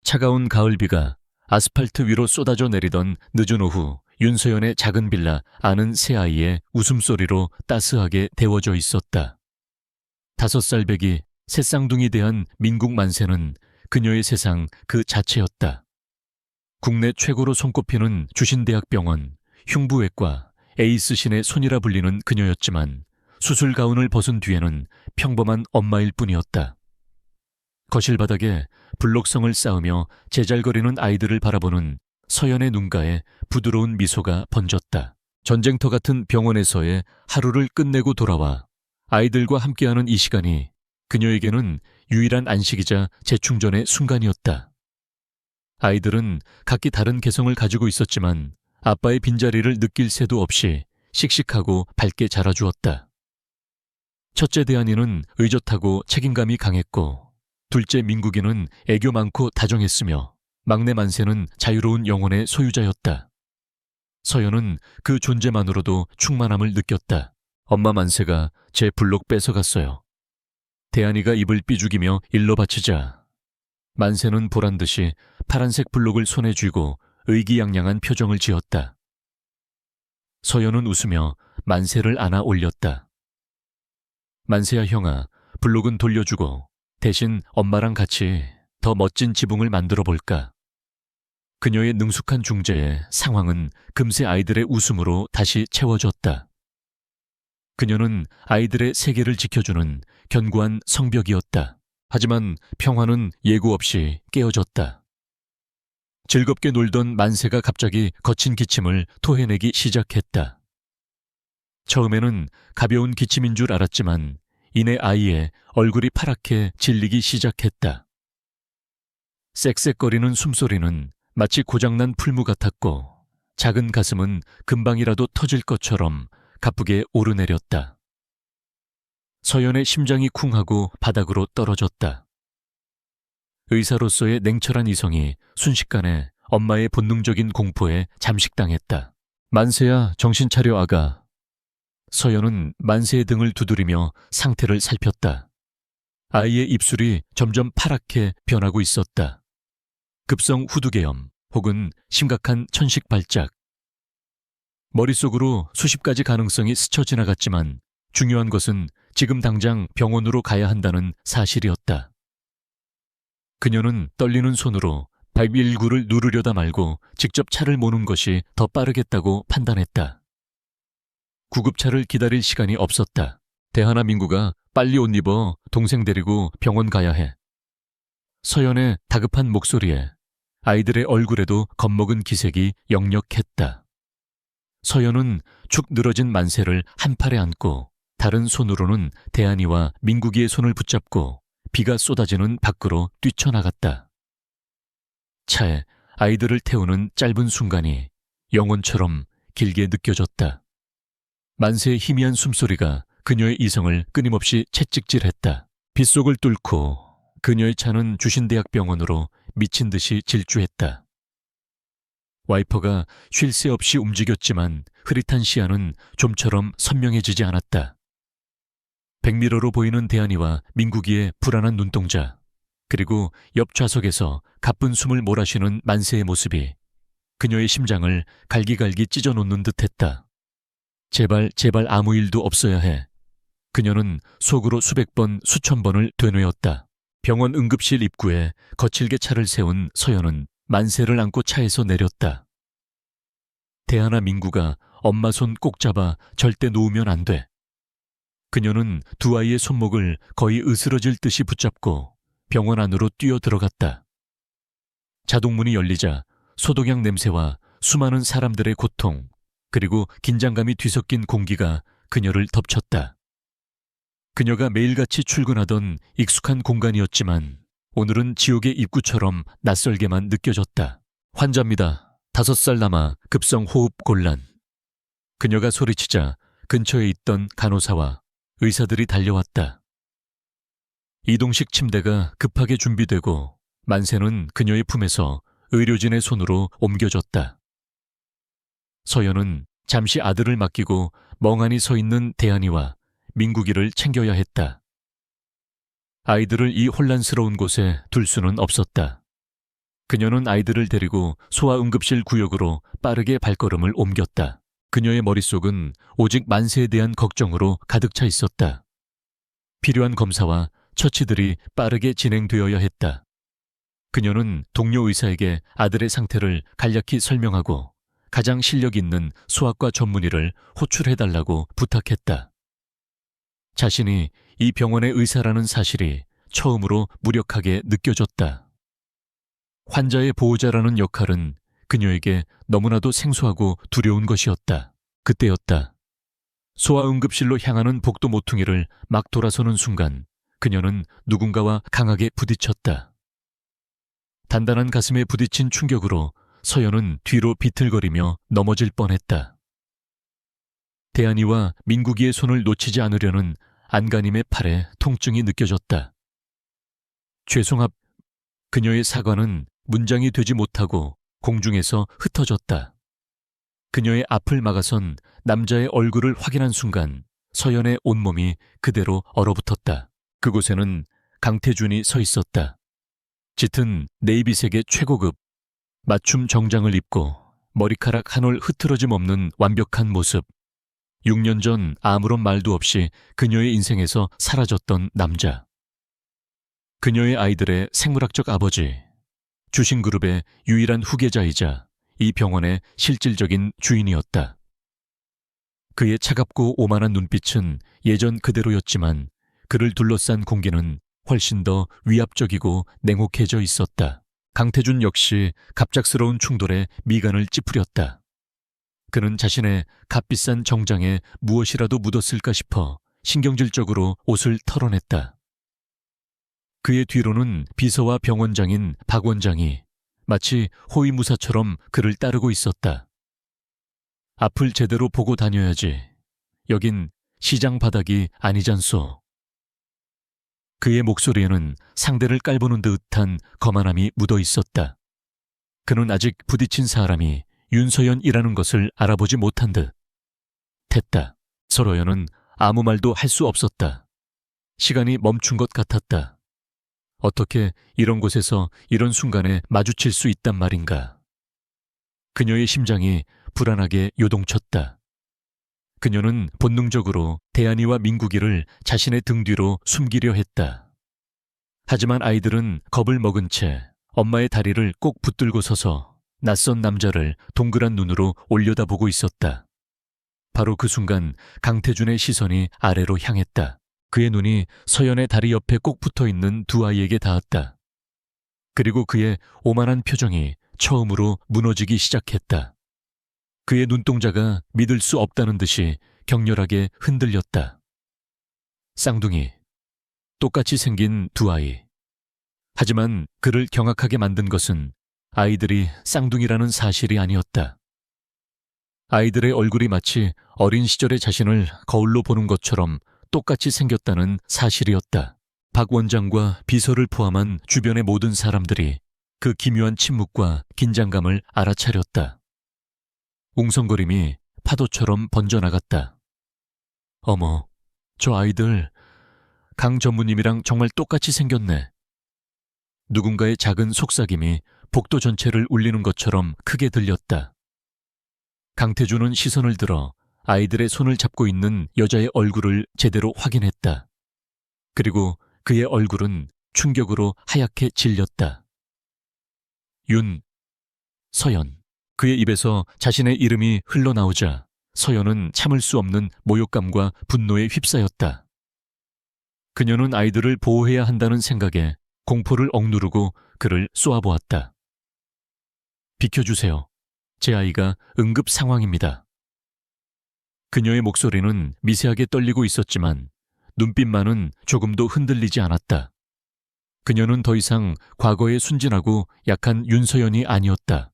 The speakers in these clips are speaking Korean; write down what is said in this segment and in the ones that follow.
차가운 가을비가 아스팔트 위로 쏟아져 내리던 늦은 오후, 윤서연의 작은 빌라 아는 새아이의 웃음소리로 따스하게 데워져 있었다. 5살 배기 새쌍둥이 대한 민국 만세는 그녀의 세상 그 자체였다. 국내 최고로 손꼽히는 주신대학병원, 흉부외과, 에이스신의 손이라 불리는 그녀였지만 수술 가운을 벗은 뒤에는 평범한 엄마일 뿐이었다. 거실 바닥에 블록성을 쌓으며 제잘거리는 아이들을 바라보는 서연의 눈가에 부드러운 미소가 번졌다. 전쟁터 같은 병원에서의 하루를 끝내고 돌아와 아이들과 함께하는 이 시간이 그녀에게는 유일한 안식이자 재충전의 순간이었다. 아이들은 각기 다른 개성을 가지고 있었지만 아빠의 빈자리를 느낄 새도 없이 씩씩하고 밝게 자라주었다. 첫째 대한이는 의젓하고 책임감이 강했고 둘째 민국이는 애교 많고 다정했으며 막내 만세는 자유로운 영혼의 소유자였다. 서연은 그 존재만으로도 충만함을 느꼈다. 엄마 만세가 제 블록 뺏어갔어요. 대한이가 입을 삐죽이며 일러 바치자 만세는 보란듯이 파란색 블록을 손에 쥐고 의기양양한 표정을 지었다. 서연은 웃으며 만세를 안아 올렸다. 만세야 형아, 블록은 돌려주고 대신 엄마랑 같이 더 멋진 지붕을 만들어 볼까? 그녀의 능숙한 중재에 상황은 금세 아이들의 웃음으로 다시 채워졌다. 그녀는 아이들의 세계를 지켜주는 견고한 성벽이었다. 하지만 평화는 예고 없이 깨어졌다. 즐겁게 놀던 만세가 갑자기 거친 기침을 토해내기 시작했다. 처음에는 가벼운 기침인 줄 알았지만 이내 아이의 얼굴이 파랗게 질리기 시작했다. 쌕쌕거리는 숨소리는 마치 고장난 풀무 같았고 작은 가슴은 금방이라도 터질 것처럼 가쁘게 오르내렸다. 서연의 심장이 쿵하고 바닥으로 떨어졌다. 의사로서의 냉철한 이성이 순식간에 엄마의 본능적인 공포에 잠식당했다. 만세야, 정신 차려 아가. 서연은 만세의 등을 두드리며 상태를 살폈다. 아이의 입술이 점점 파랗게 변하고 있었다. 급성 후두개염 혹은 심각한 천식 발작. 머릿속으로 수십 가지 가능성이 스쳐 지나갔지만 중요한 것은 지금 당장 병원으로 가야 한다는 사실이었다. 그녀는 떨리는 손으로 119를 누르려다 말고 직접 차를 모는 것이 더 빠르겠다고 판단했다. 구급차를 기다릴 시간이 없었다. 대하나 민구가 빨리 옷 입어 동생 데리고 병원 가야 해. 서연의 다급한 목소리에 아이들의 얼굴에도 겁먹은 기색이 역력했다. 서연은 축 늘어진 만세를 한 팔에 안고 다른 손으로는 대한이와 민국이의 손을 붙잡고 비가 쏟아지는 밖으로 뛰쳐나갔다. 차에 아이들을 태우는 짧은 순간이 영혼처럼 길게 느껴졌다. 만세의 희미한 숨소리가 그녀의 이성을 끊임없이 채찍질했다. 빗속을 뚫고 그녀의 차는 주신대학병원으로 미친 듯이 질주했다. 와이퍼가 쉴 새 없이 움직였지만 흐릿한 시야는 좀처럼 선명해지지 않았다. 백미러로 보이는 대한이와 민국이의 불안한 눈동자, 그리고 옆 좌석에서 가쁜 숨을 몰아쉬는 만세의 모습이 그녀의 심장을 갈기갈기 찢어놓는 듯했다. 제발 아무 일도 없어야 해. 그녀는 속으로 수백 번 수천 번을 되뇌었다. 병원 응급실 입구에 거칠게 차를 세운 서연은 만세를 안고 차에서 내렸다. 대하나 민구가 엄마 손 꼭 잡아 절대 놓으면 안 돼. 그녀는 두 아이의 손목을 거의 으스러질 듯이 붙잡고 병원 안으로 뛰어 들어갔다. 자동문이 열리자 소독약 냄새와 수많은 사람들의 고통, 그리고 긴장감이 뒤섞인 공기가 그녀를 덮쳤다. 그녀가 매일같이 출근하던 익숙한 공간이었지만 오늘은 지옥의 입구처럼 낯설게만 느껴졌다. 환자입니다. 5살 남아 급성 호흡 곤란. 그녀가 소리치자 근처에 있던 간호사와 의사들이 달려왔다. 이동식 침대가 급하게 준비되고 만세는 그녀의 품에서 의료진의 손으로 옮겨졌다. 서연은 잠시 아들을 맡기고 멍하니 서 있는 대한이와 민국이를 챙겨야 했다. 아이들을 이 혼란스러운 곳에 둘 수는 없었다. 그녀는 아이들을 데리고 소아응급실 구역으로 빠르게 발걸음을 옮겼다. 그녀의 머릿속은 오직 만세에 대한 걱정으로 가득 차 있었다. 필요한 검사와 처치들이 빠르게 진행되어야 했다. 그녀는 동료 의사에게 아들의 상태를 간략히 설명하고 가장 실력 있는 소아과 전문의를 호출해달라고 부탁했다. 자신이 이 병원의 의사라는 사실이 처음으로 무력하게 느껴졌다. 환자의 보호자라는 역할은 그녀에게 너무나도 생소하고 두려운 것이었다. 그때였다. 소아응급실로 향하는 복도 모퉁이를 막 돌아서는 순간 그녀는 누군가와 강하게 부딪혔다. 단단한 가슴에 부딪힌 충격으로 서연은 뒤로 비틀거리며 넘어질 뻔했다. 대한이와 민국이의 손을 놓치지 않으려는 안간힘의 팔에 통증이 느껴졌다. 죄송합. 그녀의 사과는 문장이 되지 못하고 공중에서 흩어졌다. 그녀의 앞을 막아선 남자의 얼굴을 확인한 순간 서연의 온몸이 그대로 얼어붙었다. 그곳에는 강태준이 서 있었다. 짙은 네이비색의 최고급 맞춤 정장을 입고 머리카락 한 올 흐트러짐 없는 완벽한 모습. 6년 전 아무런 말도 없이 그녀의 인생에서 사라졌던 남자. 그녀의 아이들의 생물학적 아버지, 주신그룹의 유일한 후계자이자 이 병원의 실질적인 주인이었다. 그의 차갑고 오만한 눈빛은 예전 그대로였지만 그를 둘러싼 공기는 훨씬 더 위압적이고 냉혹해져 있었다. 강태준 역시 갑작스러운 충돌에 미간을 찌푸렸다. 그는 자신의 값비싼 정장에 무엇이라도 묻었을까 싶어 신경질적으로 옷을 털어냈다. 그의 뒤로는 비서와 병원장인 박 원장이 마치 호위무사처럼 그를 따르고 있었다. 앞을 제대로 보고 다녀야지. 여긴 시장 바닥이 아니잖소. 그의 목소리에는 상대를 깔보는 듯한 거만함이 묻어 있었다. 그는 아직 부딪힌 사람이 윤서연이라는 것을 알아보지 못한 듯 했다. 서로연은 아무 말도 할 수 없었다. 시간이 멈춘 것 같았다. 어떻게 이런 곳에서 이런 순간에 마주칠 수 있단 말인가. 그녀의 심장이 불안하게 요동쳤다. 그녀는 본능적으로 대한이와 민국이를 자신의 등 뒤로 숨기려 했다. 하지만 아이들은 겁을 먹은 채 엄마의 다리를 꼭 붙들고 서서 낯선 남자를 동그란 눈으로 올려다보고 있었다. 바로 그 순간 강태준의 시선이 아래로 향했다. 그의 눈이 서연의 다리 옆에 꼭 붙어있는 두 아이에게 닿았다. 그리고 그의 오만한 표정이 처음으로 무너지기 시작했다. 그의 눈동자가 믿을 수 없다는 듯이 격렬하게 흔들렸다. 쌍둥이, 똑같이 생긴 두 아이. 하지만 그를 경악하게 만든 것은 아이들이 쌍둥이라는 사실이 아니었다. 아이들의 얼굴이 마치 어린 시절의 자신을 거울로 보는 것처럼 똑같이 생겼다는 사실이었다. 박 원장과 비서를 포함한 주변의 모든 사람들이 그 기묘한 침묵과 긴장감을 알아차렸다. 웅성거림이 파도처럼 번져나갔다. 어머, 저 아이들 강 전무님이랑 정말 똑같이 생겼네. 누군가의 작은 속삭임이 복도 전체를 울리는 것처럼 크게 들렸다. 강태준은 시선을 들어 아이들의 손을 잡고 있는 여자의 얼굴을 제대로 확인했다. 그리고 그의 얼굴은 충격으로 하얗게 질렸다. 서연. 그의 입에서 자신의 이름이 흘러나오자 서연은 참을 수 없는 모욕감과 분노에 휩싸였다. 그녀는 아이들을 보호해야 한다는 생각에 공포를 억누르고 그를 쏘아보았다. 비켜주세요. 제 아이가 응급 상황입니다. 그녀의 목소리는 미세하게 떨리고 있었지만 눈빛만은 조금도 흔들리지 않았다. 그녀는 더 이상 과거에 순진하고 약한 윤서연이 아니었다.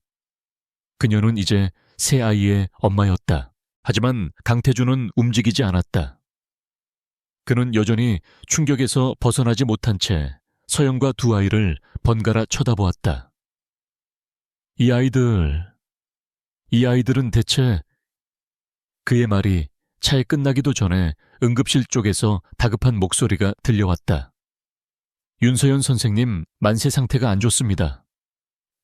그녀는 이제 새 아이의 엄마였다. 하지만 강태준은 움직이지 않았다. 그는 여전히 충격에서 벗어나지 못한 채 서연과 두 아이를 번갈아 쳐다보았다. 이 아이들은 대체... 그의 말이 차에 끝나기도 전에 응급실 쪽에서 다급한 목소리가 들려왔다. 윤서연 선생님, 만세 상태가 안 좋습니다.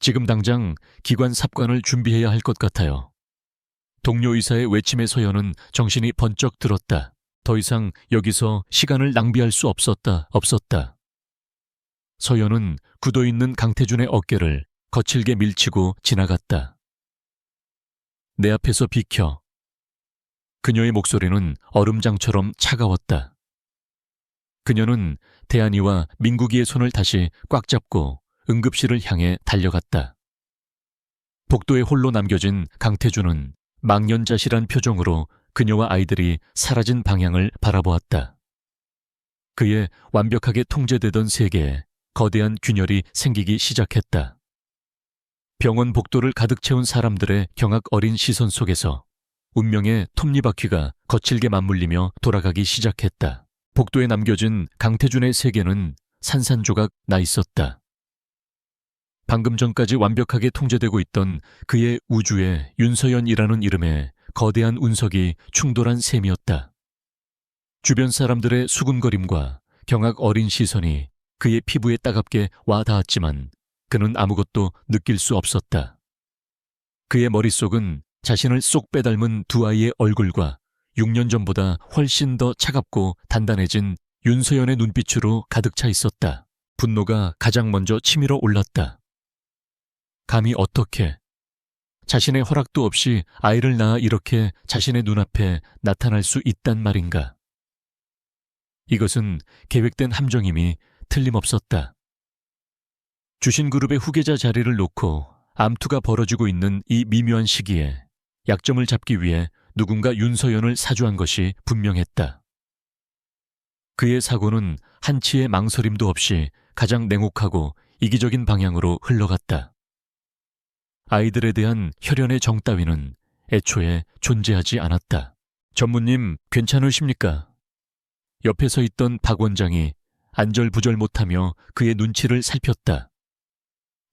지금 당장 기관 삽관을 준비해야 할 것 같아요. 동료 의사의 외침에 서연은 정신이 번쩍 들었다. 더 이상 여기서 시간을 낭비할 수 없었다. 서연은 굳어있는 강태준의 어깨를 거칠게 밀치고 지나갔다. 내 앞에서 비켜. 그녀의 목소리는 얼음장처럼 차가웠다. 그녀는 대한이와 민국이의 손을 다시 꽉 잡고 응급실을 향해 달려갔다. 복도에 홀로 남겨진 강태준은 망연자실한 표정으로 그녀와 아이들이 사라진 방향을 바라보았다. 그의 완벽하게 통제되던 세계에 거대한 균열이 생기기 시작했다. 병원 복도를 가득 채운 사람들의 경악 어린 시선 속에서 운명의 톱니바퀴가 거칠게 맞물리며 돌아가기 시작했다. 복도에 남겨진 강태준의 세계는 산산조각 나 있었다. 방금 전까지 완벽하게 통제되고 있던 그의 우주에 윤서연이라는 이름의 거대한 운석이 충돌한 셈이었다. 주변 사람들의 수군거림과 경악 어린 시선이 그의 피부에 따갑게 와 닿았지만 그는 아무것도 느낄 수 없었다. 그의 머릿속은 자신을 쏙 빼닮은 두 아이의 얼굴과 6년 전보다 훨씬 더 차갑고 단단해진 윤서연의 눈빛으로 가득 차 있었다. 분노가 가장 먼저 치밀어 올랐다. 감히 어떻게 자신의 허락도 없이 아이를 낳아 이렇게 자신의 눈앞에 나타날 수 있단 말인가. 이것은 계획된 함정임이 틀림없었다. 주신그룹의 후계자 자리를 놓고 암투가 벌어지고 있는 이 미묘한 시기에 약점을 잡기 위해 누군가 윤서연을 사주한 것이 분명했다. 그의 사고는 한치의 망설임도 없이 가장 냉혹하고 이기적인 방향으로 흘러갔다. 아이들에 대한 혈연의 정 따위는 애초에 존재하지 않았다. 전무님, 괜찮으십니까? 옆에 서 있던 박 원장이 안절부절 못하며 그의 눈치를 살폈다.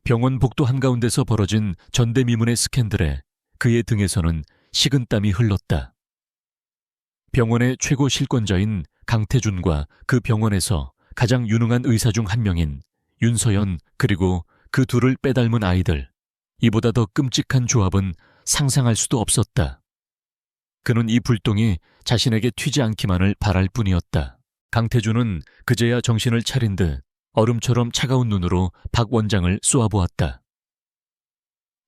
병원 복도 한가운데서 벌어진 전대미문의 스캔들에 그의 등에서는 식은땀이 흘렀다. 병원의 최고 실권자인 강태준과 그 병원에서 가장 유능한 의사 중 한 명인 윤서연 그리고 그 둘을 빼닮은 아이들. 이보다 더 끔찍한 조합은 상상할 수도 없었다. 그는 이 불똥이 자신에게 튀지 않기만을 바랄 뿐이었다. 강태준은 그제야 정신을 차린 듯 얼음처럼 차가운 눈으로 박 원장을 쏘아보았다.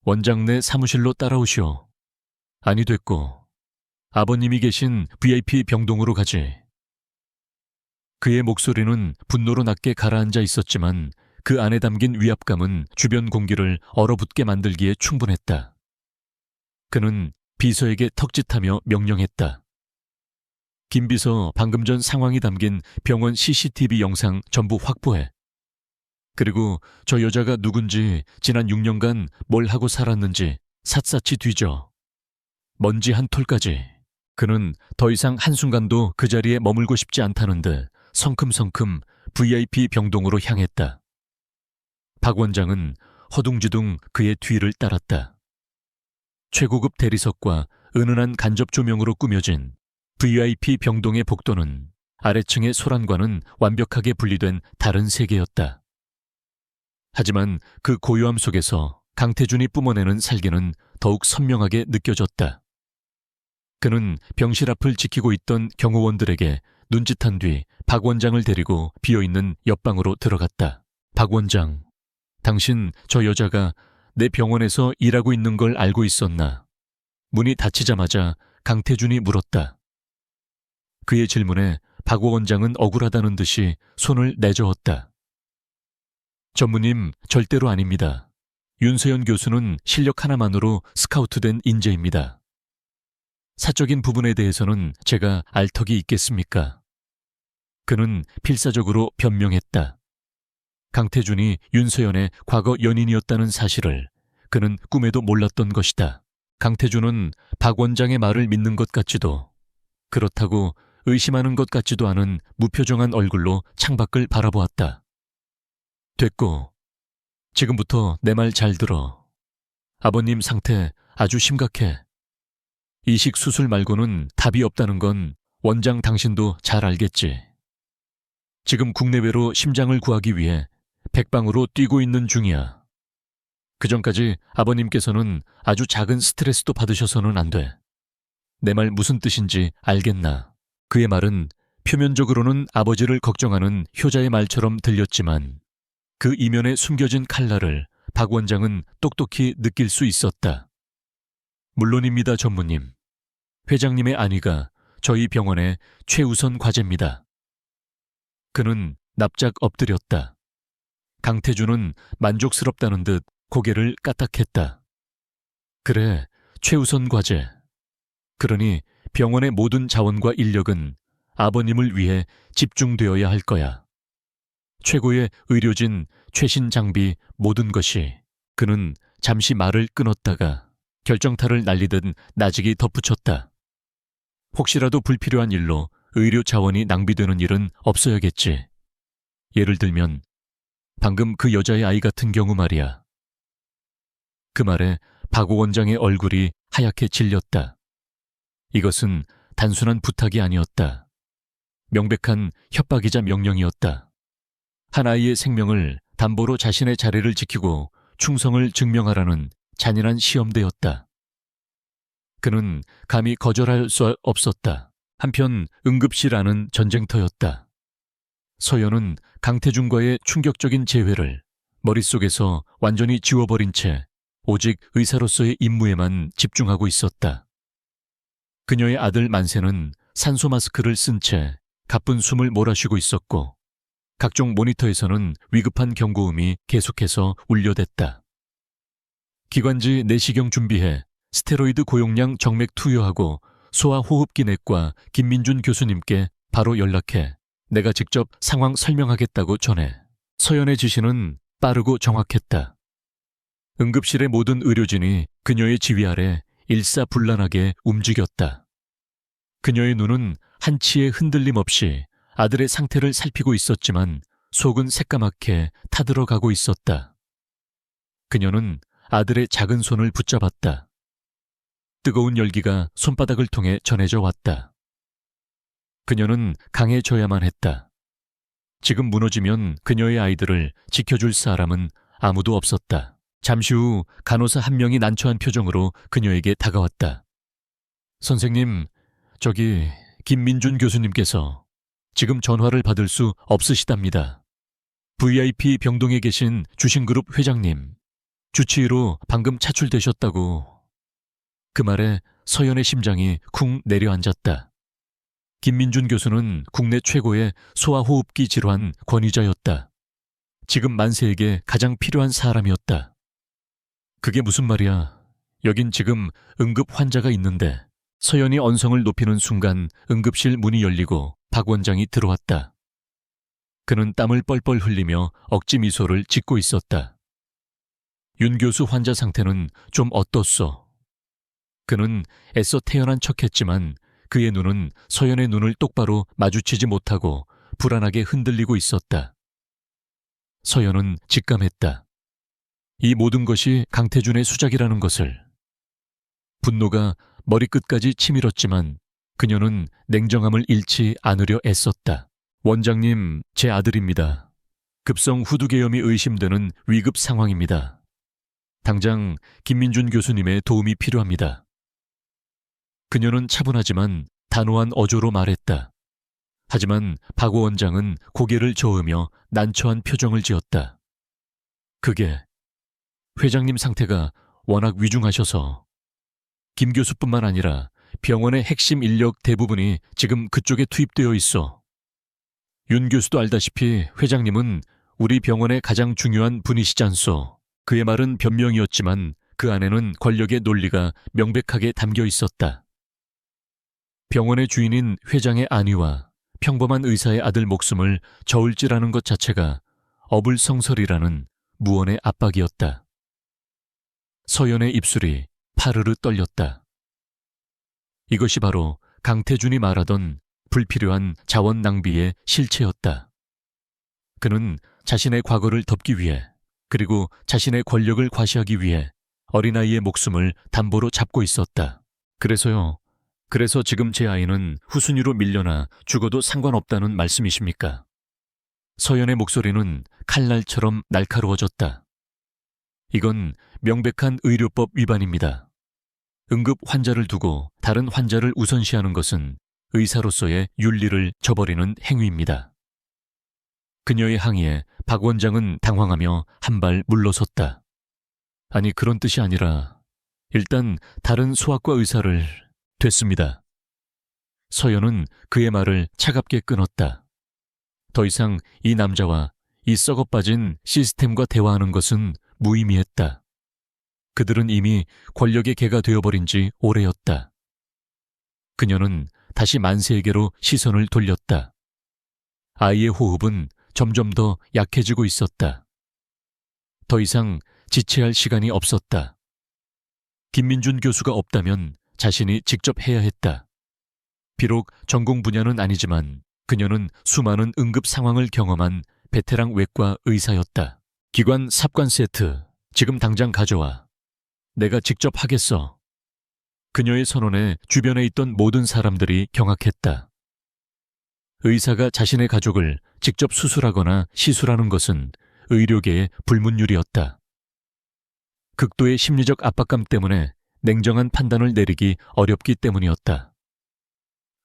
원장 내 사무실로 따라오시오. 아니 됐고 아버님이 계신 VIP 병동으로 가지. 그의 목소리는 분노로 낮게 가라앉아 있었지만 그 안에 담긴 위압감은 주변 공기를 얼어붙게 만들기에 충분했다. 그는 비서에게 턱짓하며 명령했다. 김 비서, 방금 전 상황이 담긴 병원 CCTV 영상 전부 확보해. 그리고 저 여자가 누군지 지난 6년간 뭘 하고 살았는지 샅샅이 뒤져. 먼지 한 톨까지. 그는 더 이상 한순간도 그 자리에 머물고 싶지 않다는 듯 성큼성큼 VIP 병동으로 향했다. 박 원장은 허둥지둥 그의 뒤를 따랐다. 최고급 대리석과 은은한 간접 조명으로 꾸며진 VIP 병동의 복도는 아래층의 소란과는 완벽하게 분리된 다른 세계였다. 하지만 그 고요함 속에서 강태준이 뿜어내는 살기는 더욱 선명하게 느껴졌다. 그는 병실 앞을 지키고 있던 경호원들에게 눈짓한 뒤 박 원장을 데리고 비어있는 옆방으로 들어갔다. 박 원장, 당신 저 여자가 내 병원에서 일하고 있는 걸 알고 있었나? 문이 닫히자마자 강태준이 물었다. 그의 질문에 박 원장은 억울하다는 듯이 손을 내저었다. 전무님, 절대로 아닙니다. 윤서연 교수는 실력 하나만으로 스카우트된 인재입니다. 사적인 부분에 대해서는 제가 알 턱이 있겠습니까? 그는 필사적으로 변명했다. 강태준이 윤서연의 과거 연인이었다는 사실을 그는 꿈에도 몰랐던 것이다. 강태준은 박 원장의 말을 믿는 것 같지도 그렇다고 의심하는 것 같지도 않은 무표정한 얼굴로 창밖을 바라보았다. 됐고, 지금부터 내 말 잘 들어. 아버님 상태 아주 심각해. 이식 수술 말고는 답이 없다는 건 원장 당신도 잘 알겠지. 지금 국내외로 심장을 구하기 위해 백방으로 뛰고 있는 중이야. 그전까지 아버님께서는 아주 작은 스트레스도 받으셔서는 안 돼. 내 말 무슨 뜻인지 알겠나. 그의 말은 표면적으로는 아버지를 걱정하는 효자의 말처럼 들렸지만 그 이면에 숨겨진 칼날을 박 원장은 똑똑히 느낄 수 있었다. 물론입니다, 전무님. 회장님의 안위가 저희 병원의 최우선 과제입니다. 그는 납작 엎드렸다. 강태주는 만족스럽다는 듯 고개를 까딱했다. 그래, 최우선 과제. 그러니 병원의 모든 자원과 인력은 아버님을 위해 집중되어야 할 거야. 최고의 의료진, 최신 장비, 모든 것이. 그는 잠시 말을 끊었다가 결정타를 날리듯 나직이 덧붙였다. 혹시라도 불필요한 일로 의료 자원이 낭비되는 일은 없어야겠지. 예를 들면 방금 그 여자의 아이 같은 경우 말이야. 그 말에 박 원장의 얼굴이 하얗게 질렸다. 이것은 단순한 부탁이 아니었다. 명백한 협박이자 명령이었다. 한 아이의 생명을 담보로 자신의 자리를 지키고 충성을 증명하라는 잔인한 시험대였다. 그는 감히 거절할 수 없었다. 한편 응급실 안은 전쟁터였다. 서연은 강태준과의 충격적인 재회를 머릿속에서 완전히 지워버린 채 오직 의사로서의 임무에만 집중하고 있었다. 그녀의 아들 만세는 산소 마스크를 쓴 채 가쁜 숨을 몰아쉬고 있었고 각종 모니터에서는 위급한 경고음이 계속해서 울려댔다. 기관지 내시경 준비해 스테로이드 고용량 정맥 투여하고 소아호흡기 내과 김민준 교수님께 바로 연락해 내가 직접 상황 설명하겠다고 전해. 서연의 지시는 빠르고 정확했다. 응급실의 모든 의료진이 그녀의 지휘 아래 일사불란하게 움직였다. 그녀의 눈은 한치의 흔들림 없이 아들의 상태를 살피고 있었지만 속은 새까맣게 타들어가고 있었다. 그녀는 아들의 작은 손을 붙잡았다. 뜨거운 열기가 손바닥을 통해 전해져 왔다. 그녀는 강해져야만 했다. 지금 무너지면 그녀의 아이들을 지켜줄 사람은 아무도 없었다. 잠시 후 간호사 한 명이 난처한 표정으로 그녀에게 다가왔다. 선생님, 저기 김민준 교수님께서 지금 전화를 받을 수 없으시답니다. VIP 병동에 계신 주신그룹 회장님, 주치의로 방금 차출되셨다고. 그 말에 서연의 심장이 쿵 내려앉았다. 김민준 교수는 국내 최고의 소아호흡기 질환 권위자였다. 지금 만세에게 가장 필요한 사람이었다. 그게 무슨 말이야. 여긴 지금 응급 환자가 있는데. 서연이 언성을 높이는 순간 응급실 문이 열리고 박 원장이 들어왔다. 그는 땀을 뻘뻘 흘리며 억지 미소를 짓고 있었다. 윤 교수 환자 상태는 좀 어떻소? 그는 애써 태연한 척했지만 그의 눈은 서연의 눈을 똑바로 마주치지 못하고 불안하게 흔들리고 있었다. 서연은 직감했다. 이 모든 것이 강태준의 수작이라는 것을. 분노가 머리끝까지 치밀었지만 그녀는 냉정함을 잃지 않으려 애썼다. 원장님, 제 아들입니다. 급성 후두계염이 의심되는 위급 상황입니다. 당장 김민준 교수님의 도움이 필요합니다. 그녀는 차분하지만 단호한 어조로 말했다. 하지만 박 원장은 고개를 저으며 난처한 표정을 지었다. 그게 회장님 상태가 워낙 위중하셔서 김 교수뿐만 아니라 병원의 핵심 인력 대부분이 지금 그쪽에 투입되어 있어. 윤 교수도 알다시피 회장님은 우리 병원의 가장 중요한 분이시잖소. 그의 말은 변명이었지만 그 안에는 권력의 논리가 명백하게 담겨 있었다. 병원의 주인인 회장의 안위와 평범한 의사의 아들 목숨을 저울질하는 것 자체가 어불성설이라는 무언의 압박이었다. 서연의 입술이 파르르 떨렸다. 이것이 바로 강태준이 말하던 불필요한 자원 낭비의 실체였다. 그는 자신의 과거를 덮기 위해 그리고 자신의 권력을 과시하기 위해 어린아이의 목숨을 담보로 잡고 있었다. 그래서 지금 제 아이는 후순위로 밀려나 죽어도 상관없다는 말씀이십니까? 서연의 목소리는 칼날처럼 날카로워졌다. 이건 명백한 의료법 위반입니다. 응급 환자를 두고 다른 환자를 우선시하는 것은 의사로서의 윤리를 저버리는 행위입니다. 그녀의 항의에 박 원장은 당황하며 한 발 물러섰다. 아니, 그런 뜻이 아니라 일단 다른 소아과 의사를... 됐습니다. 서연은 그의 말을 차갑게 끊었다. 더 이상 이 남자와 이 썩어빠진 시스템과 대화하는 것은 무의미했다. 그들은 이미 권력의 개가 되어버린 지 오래였다. 그녀는 다시 만세에게로 시선을 돌렸다. 아이의 호흡은 점점 더 약해지고 있었다. 더 이상 지체할 시간이 없었다. 김민준 교수가 없다면 자신이 직접 해야 했다. 비록 전공 분야는 아니지만 그녀는 수많은 응급 상황을 경험한 베테랑 외과 의사였다. 기관 삽관 세트, 지금 당장 가져와. 내가 직접 하겠어. 그녀의 선언에 주변에 있던 모든 사람들이 경악했다. 의사가 자신의 가족을 직접 수술하거나 시술하는 것은 의료계의 불문율이었다. 극도의 심리적 압박감 때문에 냉정한 판단을 내리기 어렵기 때문이었다.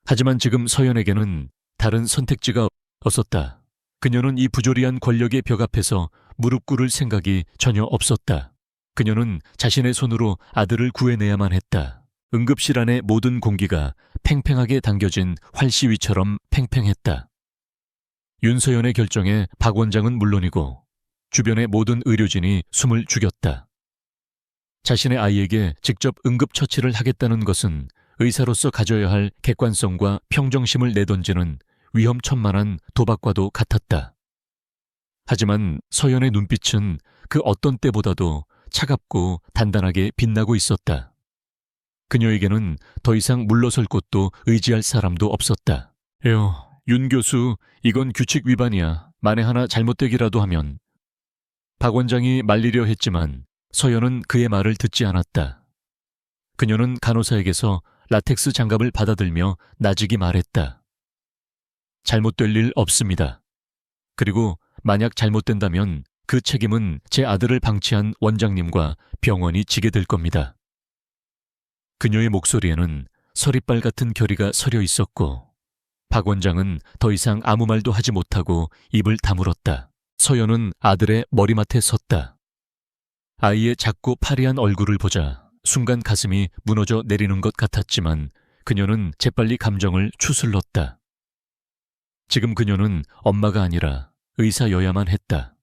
하지만 지금 서연에게는 다른 선택지가 없었다. 그녀는 이 부조리한 권력의 벽 앞에서 무릎 꿇을 생각이 전혀 없었다. 그녀는 자신의 손으로 아들을 구해내야만 했다. 응급실 안의 모든 공기가 팽팽하게 당겨진 활시위처럼 팽팽했다. 윤서연의 결정에 박 원장은 물론이고 주변의 모든 의료진이 숨을 죽였다. 자신의 아이에게 직접 응급처치를 하겠다는 것은 의사로서 가져야 할 객관성과 평정심을 내던지는 위험천만한 도박과도 같았다. 하지만 서연의 눈빛은 그 어떤 때보다도 차갑고 단단하게 빛나고 있었다. 그녀에게는 더 이상 물러설 곳도 의지할 사람도 없었다. 윤 교수, 이건 규칙 위반이야. 만에 하나 잘못되기라도 하면. 박 원장이 말리려 했지만 서연은 그의 말을 듣지 않았다. 그녀는 간호사에게서 라텍스 장갑을 받아들며 나직이 말했다. 잘못될 일 없습니다. 그리고 만약 잘못된다면 그 책임은 제 아들을 방치한 원장님과 병원이 지게 될 겁니다. 그녀의 목소리에는 서리빨 같은 결의가 서려 있었고 박 원장은 더 이상 아무 말도 하지 못하고 입을 다물었다. 서연은 아들의 머리맡에 섰다. 아이의 작고 파리한 얼굴을 보자 순간 가슴이 무너져 내리는 것 같았지만 그녀는 재빨리 감정을 추슬렀다. 지금 그녀는 엄마가 아니라 의사여야만 했다.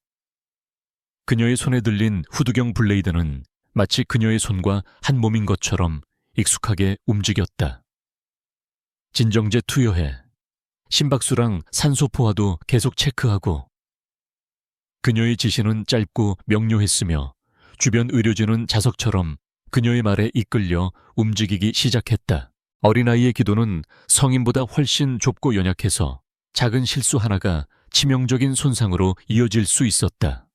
그녀의 손에 들린 후두경 블레이드는 마치 그녀의 손과 한 몸인 것처럼 익숙하게 움직였다. 진정제 투여해. 심박수랑 산소 포화도 계속 체크하고. 그녀의 지시는 짧고 명료했으며 주변 의료진은 자석처럼 그녀의 말에 이끌려 움직이기 시작했다. 어린아이의 기도는 성인보다 훨씬 좁고 연약해서 작은 실수 하나가 치명적인 손상으로 이어질 수 있었다.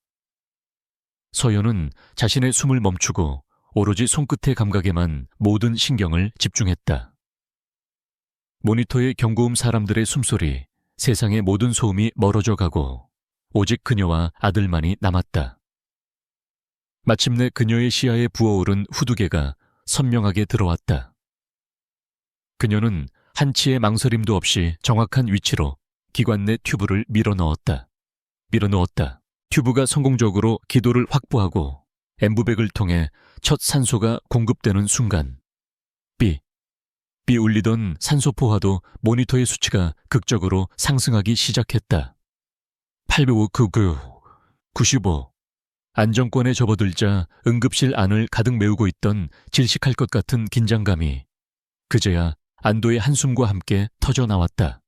서연은 자신의 숨을 멈추고 오로지 손끝의 감각에만 모든 신경을 집중했다. 모니터의 경고음 사람들의 숨소리, 세상의 모든 소음이 멀어져 가고 오직 그녀와 아들만이 남았다. 마침내 그녀의 시야에 부어오른 후두개가 선명하게 들어왔다. 그녀는 한치의 망설임도 없이 정확한 위치로 기관 내 튜브를 밀어넣었다. 튜브가 성공적으로 기도를 확보하고 엠부백을 통해 첫 산소가 공급되는 순간 삐 울리던 산소 포화도 모니터의 수치가 극적으로 상승하기 시작했다. 805, 95. 안정권에 접어들자 응급실 안을 가득 메우고 있던 질식할 것 같은 긴장감이 그제야 안도의 한숨과 함께 터져 나왔다.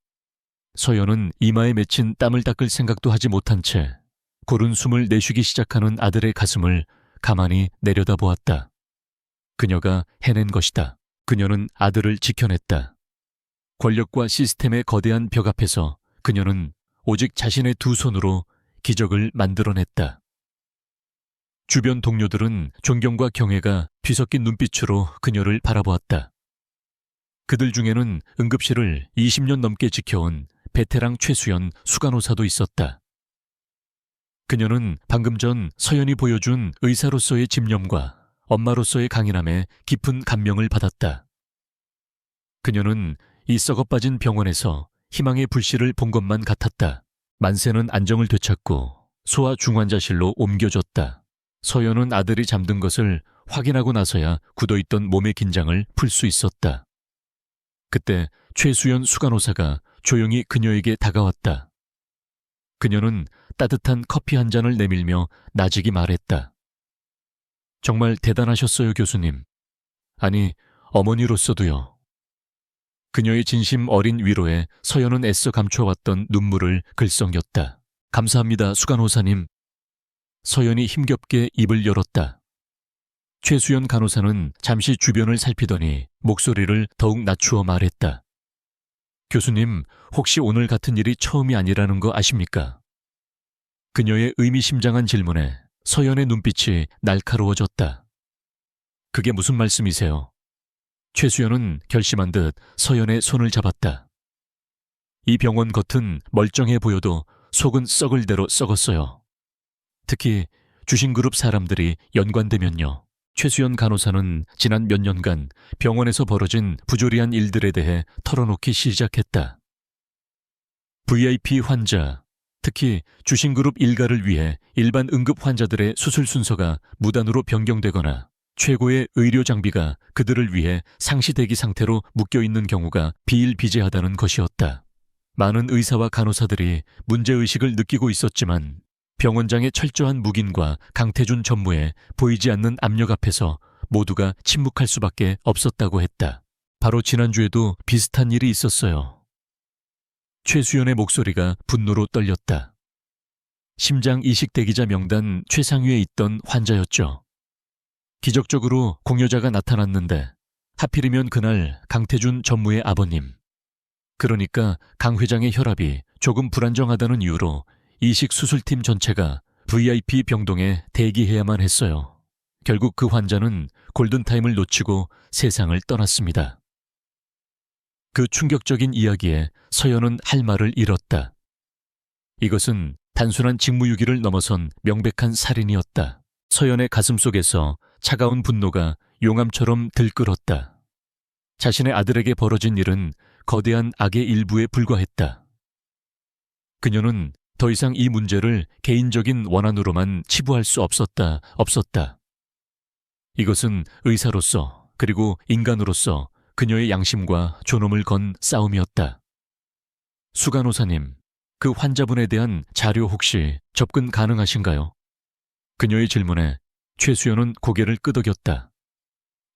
서연은 이마에 맺힌 땀을 닦을 생각도 하지 못한 채 고른 숨을 내쉬기 시작하는 아들의 가슴을 가만히 내려다보았다. 그녀가 해낸 것이다. 그녀는 아들을 지켜냈다. 권력과 시스템의 거대한 벽 앞에서 그녀는 오직 자신의 두 손으로 기적을 만들어냈다. 주변 동료들은 존경과 경애가 뒤섞인 눈빛으로 그녀를 바라보았다. 그들 중에는 응급실을 20년 넘게 지켜온 베테랑 최수연 수간호사도 있었다. 그녀는 방금 전 서연이 보여준 의사로서의 집념과 엄마로서의 강인함에 깊은 감명을 받았다. 그녀는 이 썩어빠진 병원에서 희망의 불씨를 본 것만 같았다. 만세는 안정을 되찾고 소아 중환자실로 옮겨졌다. 서연은 아들이 잠든 것을 확인하고 나서야 굳어있던 몸의 긴장을 풀 수 있었다. 그때 최수연 수간호사가 조용히 그녀에게 다가왔다. 그녀는 따뜻한 커피 한 잔을 내밀며 나직이 말했다. 정말 대단하셨어요, 교수님. 아니, 어머니로서도요. 그녀의 진심 어린 위로에 서연은 애써 감춰왔던 눈물을 글썽였다. 감사합니다, 수간호사님. 서연이 힘겹게 입을 열었다. 최수연 간호사는 잠시 주변을 살피더니 목소리를 더욱 낮추어 말했다. 교수님, 혹시 오늘 같은 일이 처음이 아니라는 거 아십니까? 그녀의 의미심장한 질문에 서연의 눈빛이 날카로워졌다. 그게 무슨 말씀이세요? 최수연은 결심한 듯 서연의 손을 잡았다. 이 병원 겉은 멀쩡해 보여도 속은 썩을 대로 썩었어요. 특히 주신그룹 사람들이 연관되면요. 최수연 간호사는 지난 몇 년간 병원에서 벌어진 부조리한 일들에 대해 털어놓기 시작했다. VIP 환자, 특히 주신그룹 일가를 위해 일반 응급 환자들의 수술 순서가 무단으로 변경되거나 최고의 의료 장비가 그들을 위해 상시 대기 상태로 묶여있는 경우가 비일비재하다는 것이었다. 많은 의사와 간호사들이 문제의식을 느끼고 있었지만 병원장의 철저한 묵인과 강태준 전무의 보이지 않는 압력 앞에서 모두가 침묵할 수밖에 없었다고 했다. 바로 지난주에도 비슷한 일이 있었어요. 최수연의 목소리가 분노로 떨렸다. 심장 이식 대기자 명단 최상위에 있던 환자였죠. 기적적으로 공여자가 나타났는데 하필이면 그날 강태준 전무의 아버님. 그러니까 강 회장의 혈압이 조금 불안정하다는 이유로 이식 수술팀 전체가 VIP 병동에 대기해야만 했어요. 결국 그 환자는 골든타임을 놓치고 세상을 떠났습니다. 그 충격적인 이야기에 서연은 할 말을 잃었다. 이것은 단순한 직무유기를 넘어선 명백한 살인이었다. 서연의 가슴속에서 차가운 분노가 용암처럼 들끓었다. 자신의 아들에게 벌어진 일은 거대한 악의 일부에 불과했다. 그녀는 더 이상 이 문제를 개인적인 원한으로만 치부할 수 없었다. 이것은 의사로서 그리고 인간으로서 그녀의 양심과 존엄을 건 싸움이었다. 수간호사님, 그 환자분에 대한 자료 혹시 접근 가능하신가요? 그녀의 질문에 최수연은 고개를 끄덕였다.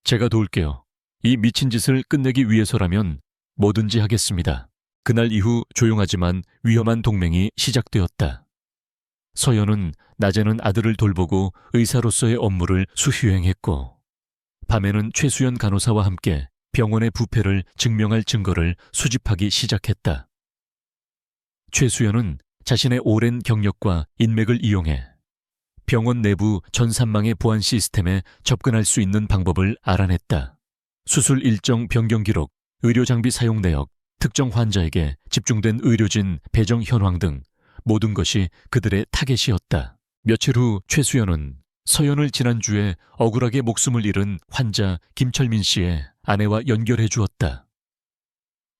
제가 도울게요. 이 미친 짓을 끝내기 위해서라면 뭐든지 하겠습니다. 그날 이후 조용하지만 위험한 동맹이 시작되었다. 서연은 낮에는 아들을 돌보고 의사로서의 업무를 수휘행했고 밤에는 최수연 간호사와 함께 병원의 부패를 증명할 증거를 수집하기 시작했다. 최수연은 자신의 오랜 경력과 인맥을 이용해 병원 내부 전산망의 보안 시스템에 접근할 수 있는 방법을 알아냈다. 수술 일정 변경 기록, 의료 장비 사용 내역, 특정 환자에게 집중된 의료진 배정 현황 등 모든 것이 그들의 타겟이었다. 며칠 후 최수연은 서연을 지난주에 억울하게 목숨을 잃은 환자 김철민 씨의 아내와 연결해 주었다.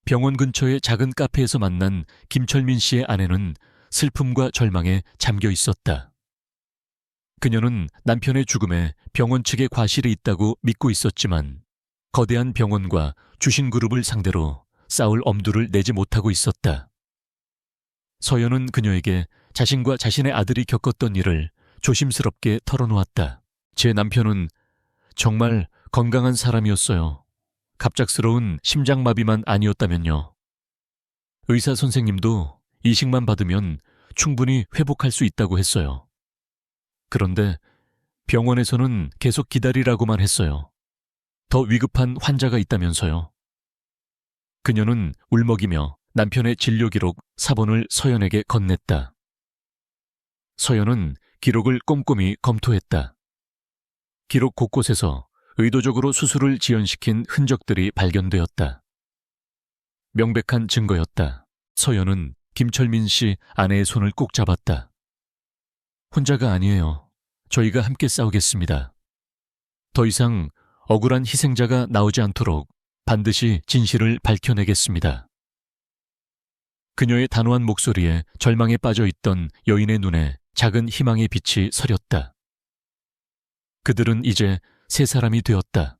병원 근처의 작은 카페에서 만난 김철민 씨의 아내는 슬픔과 절망에 잠겨 있었다. 그녀는 남편의 죽음에 병원 측의 과실이 있다고 믿고 있었지만 거대한 병원과 주신그룹을 상대로 싸울 엄두를 내지 못하고 있었다. 서연은 그녀에게 자신과 자신의 아들이 겪었던 일을 조심스럽게 털어놓았다. 제 남편은 정말 건강한 사람이었어요. 갑작스러운 심장마비만 아니었다면요. 의사 선생님도 이식만 받으면 충분히 회복할 수 있다고 했어요. 그런데 병원에서는 계속 기다리라고만 했어요. 더 위급한 환자가 있다면서요. 그녀는 울먹이며 남편의 진료 기록 사본을 서연에게 건넸다. 서연은 기록을 꼼꼼히 검토했다. 기록 곳곳에서 의도적으로 수술을 지연시킨 흔적들이 발견되었다. 명백한 증거였다. 서연은 김철민 씨 아내의 손을 꼭 잡았다. 혼자가 아니에요. 저희가 함께 싸우겠습니다. 더 이상 억울한 희생자가 나오지 않도록 반드시 진실을 밝혀내겠습니다. 그녀의 단호한 목소리에 절망에 빠져있던 여인의 눈에 작은 희망의 빛이 서렸다. 그들은 이제 세 사람이 되었다.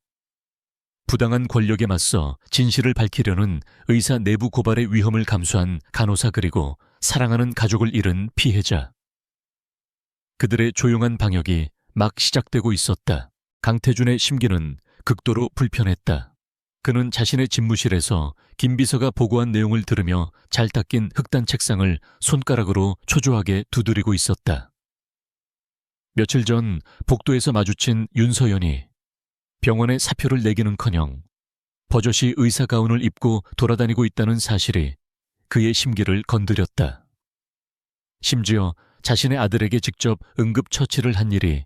부당한 권력에 맞서 진실을 밝히려는 의사 내부 고발의 위험을 감수한 간호사, 그리고 사랑하는 가족을 잃은 피해자. 그들의 조용한 방역이 막 시작되고 있었다. 강태준의 심기는 극도로 불편했다. 그는 자신의 집무실에서 김 비서가 보고한 내용을 들으며 잘 닦인 흑단 책상을 손가락으로 초조하게 두드리고 있었다. 며칠 전 복도에서 마주친 윤서연이 병원에 사표를 내기는커녕 버젓이 의사 가운을 입고 돌아다니고 있다는 사실이 그의 심기를 건드렸다. 심지어 자신의 아들에게 직접 응급처치를 한 일이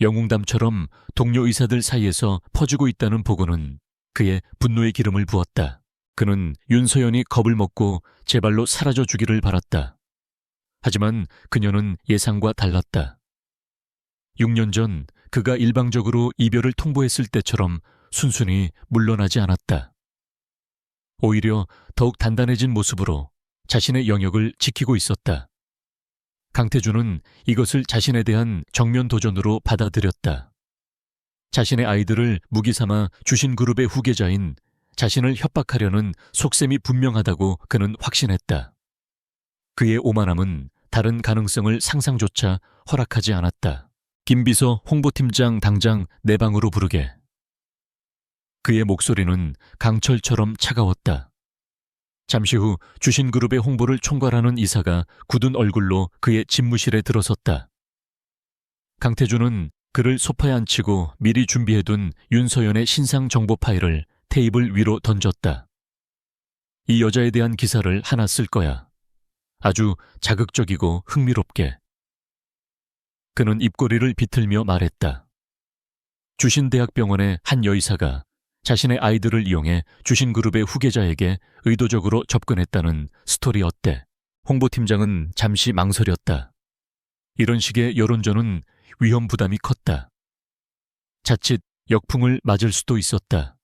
영웅담처럼 동료 의사들 사이에서 퍼지고 있다는 보고는 그의 분노의 기름을 부었다. 그는 윤서연이 겁을 먹고 제발로 사라져 주기를 바랐다. 하지만 그녀는 예상과 달랐다. 6년 전 그가 일방적으로 이별을 통보했을 때처럼 순순히 물러나지 않았다. 오히려 더욱 단단해진 모습으로 자신의 영역을 지키고 있었다. 강태준은 이것을 자신에 대한 정면 도전으로 받아들였다. 자신의 아이들을 무기 삼아 주신그룹의 후계자인 자신을 협박하려는 속셈이 분명하다고 그는 확신했다. 그의 오만함은 다른 가능성을 상상조차 허락하지 않았다. 김비서 홍보팀장 당장 내 방으로 부르게. 그의 목소리는 강철처럼 차가웠다. 잠시 후 주신그룹의 홍보를 총괄하는 이사가 굳은 얼굴로 그의 집무실에 들어섰다. 강태준은 그를 소파에 앉히고 미리 준비해둔 윤서연의 신상 정보 파일을 테이블 위로 던졌다. 이 여자에 대한 기사를 하나 쓸 거야. 아주 자극적이고 흥미롭게. 그는 입꼬리를 비틀며 말했다. 주신대학병원의 한 여의사가 자신의 아이들을 이용해 주신그룹의 후계자에게 의도적으로 접근했다는 스토리 어때? 홍보팀장은 잠시 망설였다. 이런 식의 여론전은 위험 부담이 컸다. 자칫 역풍을 맞을 수도 있었다.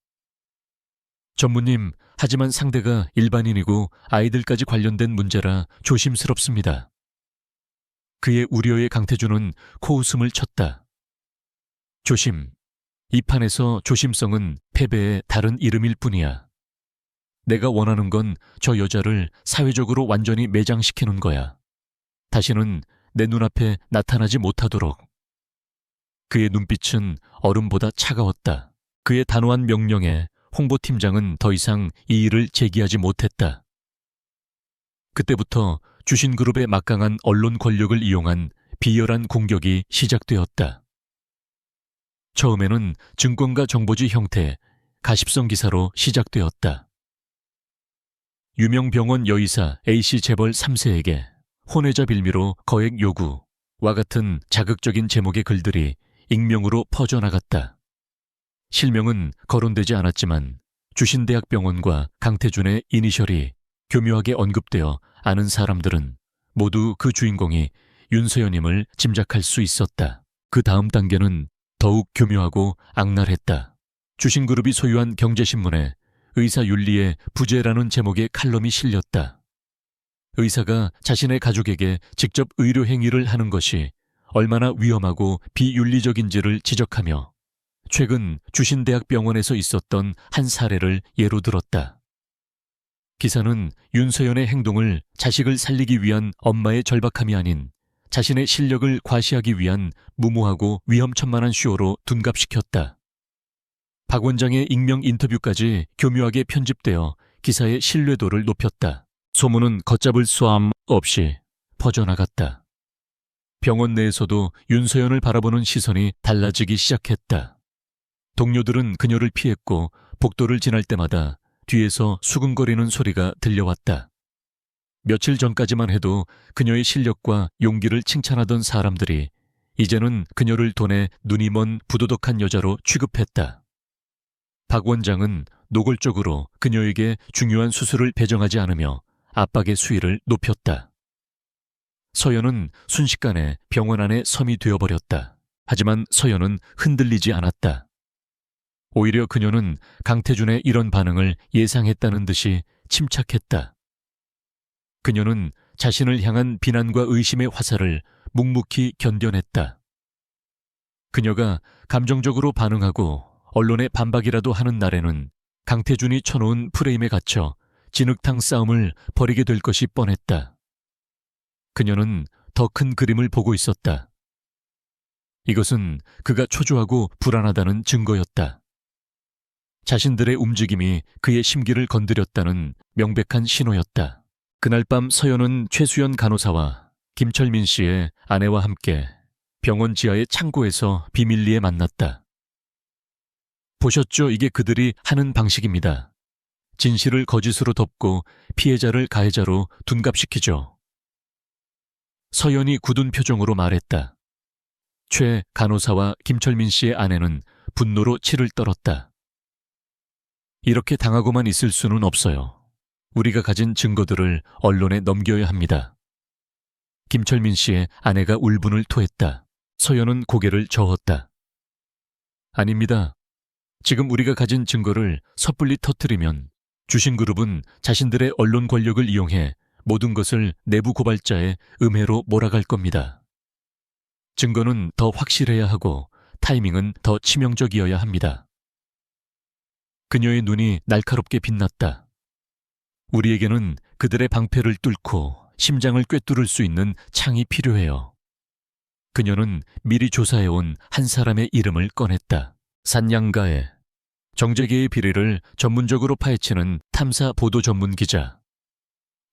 전무님, 하지만 상대가 일반인이고 아이들까지 관련된 문제라 조심스럽습니다. 그의 우려에 강태준은 코웃음을 쳤다. 조심. 이 판에서 조심성은 패배의 다른 이름일 뿐이야. 내가 원하는 건 저 여자를 사회적으로 완전히 매장시키는 거야. 다시는 내 눈앞에 나타나지 못하도록. 그의 눈빛은 얼음보다 차가웠다. 그의 단호한 명령에 홍보팀장은 더 이상 이의를 제기하지 못했다. 그때부터 주신그룹의 막강한 언론 권력을 이용한 비열한 공격이 시작되었다. 처음에는 증권가 정보지 형태, 가십성 기사로 시작되었다. 유명 병원 여의사 A씨 재벌 3세에게 혼외자 빌미로 거액 요구와 같은 자극적인 제목의 글들이 익명으로 퍼져나갔다. 실명은 거론되지 않았지만 주신대학병원과 강태준의 이니셜이 교묘하게 언급되어 아는 사람들은 모두 그 주인공이 윤서연임을 짐작할 수 있었다. 그 다음 단계는 더욱 교묘하고 악랄했다. 주신그룹이 소유한 경제신문에 의사윤리의 부재라는 제목의 칼럼이 실렸다. 의사가 자신의 가족에게 직접 의료 행위를 하는 것이 얼마나 위험하고 비윤리적인지를 지적하며 최근 주신대학병원에서 있었던 한 사례를 예로 들었다. 기사는 윤서연의 행동을 자식을 살리기 위한 엄마의 절박함이 아닌 자신의 실력을 과시하기 위한 무모하고 위험천만한 쇼로 둔갑시켰다. 박 원장의 익명 인터뷰까지 교묘하게 편집되어 기사의 신뢰도를 높였다. 소문은 걷잡을 수함 없이 퍼져나갔다. 병원 내에서도 윤서연을 바라보는 시선이 달라지기 시작했다. 동료들은 그녀를 피했고 복도를 지날 때마다 뒤에서 수근거리는 소리가 들려왔다. 며칠 전까지만 해도 그녀의 실력과 용기를 칭찬하던 사람들이 이제는 그녀를 돈에 눈이 먼 부도덕한 여자로 취급했다. 박 원장은 노골적으로 그녀에게 중요한 수술을 배정하지 않으며 압박의 수위를 높였다. 서연은 순식간에 병원 안에 섬이 되어버렸다. 하지만 서연은 흔들리지 않았다. 오히려 그녀는 강태준의 이런 반응을 예상했다는 듯이 침착했다. 그녀는 자신을 향한 비난과 의심의 화살을 묵묵히 견뎌냈다. 그녀가 감정적으로 반응하고 언론의 반박이라도 하는 날에는 강태준이 쳐놓은 프레임에 갇혀 진흙탕 싸움을 벌이게 될 것이 뻔했다. 그녀는 더 큰 그림을 보고 있었다. 이것은 그가 초조하고 불안하다는 증거였다. 자신들의 움직임이 그의 심기를 건드렸다는 명백한 신호였다. 그날 밤 서연은 최수연 간호사와 김철민 씨의 아내와 함께 병원 지하의 창고에서 비밀리에 만났다. 보셨죠? 이게 그들이 하는 방식입니다. 진실을 거짓으로 덮고 피해자를 가해자로 둔갑시키죠. 서연이 굳은 표정으로 말했다. 최 간호사와 김철민 씨의 아내는 분노로 치를 떨었다. 이렇게 당하고만 있을 수는 없어요. 우리가 가진 증거들을 언론에 넘겨야 합니다. 김철민 씨의 아내가 울분을 토했다. 서연은 고개를 저었다. 아닙니다. 지금 우리가 가진 증거를 섣불리 터뜨리면 주신그룹은 자신들의 언론 권력을 이용해 모든 것을 내부 고발자의 음해로 몰아갈 겁니다. 증거는 더 확실해야 하고 타이밍은 더 치명적이어야 합니다. 그녀의 눈이 날카롭게 빛났다. 우리에게는 그들의 방패를 뚫고 심장을 꿰뚫을 수 있는 창이 필요해요. 그녀는 미리 조사해온 한 사람의 이름을 꺼냈다. 산양가에 정재계의 비리를 전문적으로 파헤치는 탐사 보도 전문 기자.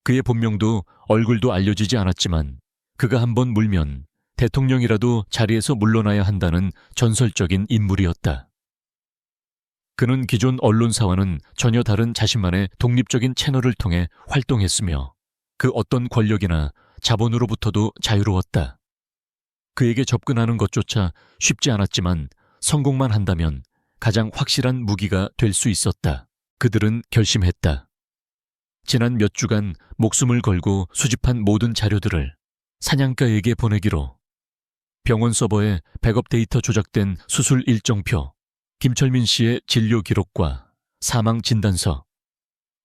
그의 본명도 얼굴도 알려지지 않았지만 그가 한번 물면 대통령이라도 자리에서 물러나야 한다는 전설적인 인물이었다. 그는 기존 언론사와는 전혀 다른 자신만의 독립적인 채널을 통해 활동했으며 그 어떤 권력이나 자본으로부터도 자유로웠다. 그에게 접근하는 것조차 쉽지 않았지만 성공만 한다면 가장 확실한 무기가 될 수 있었다. 그들은 결심했다. 지난 몇 주간 목숨을 걸고 수집한 모든 자료들을 사냥가에게 보내기로. 병원 서버에 백업 데이터 조작된 수술 일정표, 김철민 씨의 진료 기록과 사망 진단서,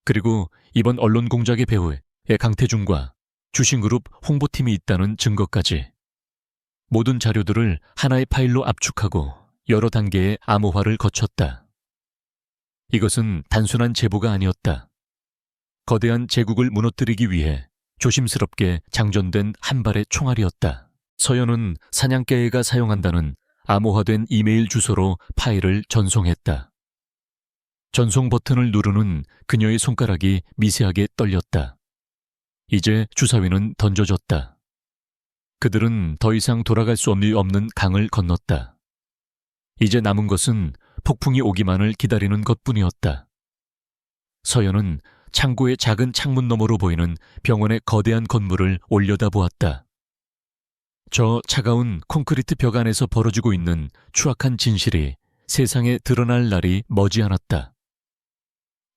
그리고 이번 언론 공작의 배우의 강태준과 주신그룹 홍보팀이 있다는 증거까지. 모든 자료들을 하나의 파일로 압축하고 여러 단계의 암호화를 거쳤다. 이것은 단순한 제보가 아니었다. 거대한 제국을 무너뜨리기 위해 조심스럽게 장전된 한 발의 총알이었다. 서연은 사냥개가 사용한다는 암호화된 이메일 주소로 파일을 전송했다. 전송 버튼을 누르는 그녀의 손가락이 미세하게 떨렸다. 이제 주사위는 던져졌다. 그들은 더 이상 돌아갈 수 없는 강을 건넜다. 이제 남은 것은 폭풍이 오기만을 기다리는 것뿐이었다. 서연은 창고의 작은 창문 너머로 보이는 병원의 거대한 건물을 올려다보았다. 저 차가운 콘크리트 벽 안에서 벌어지고 있는 추악한 진실이 세상에 드러날 날이 머지않았다.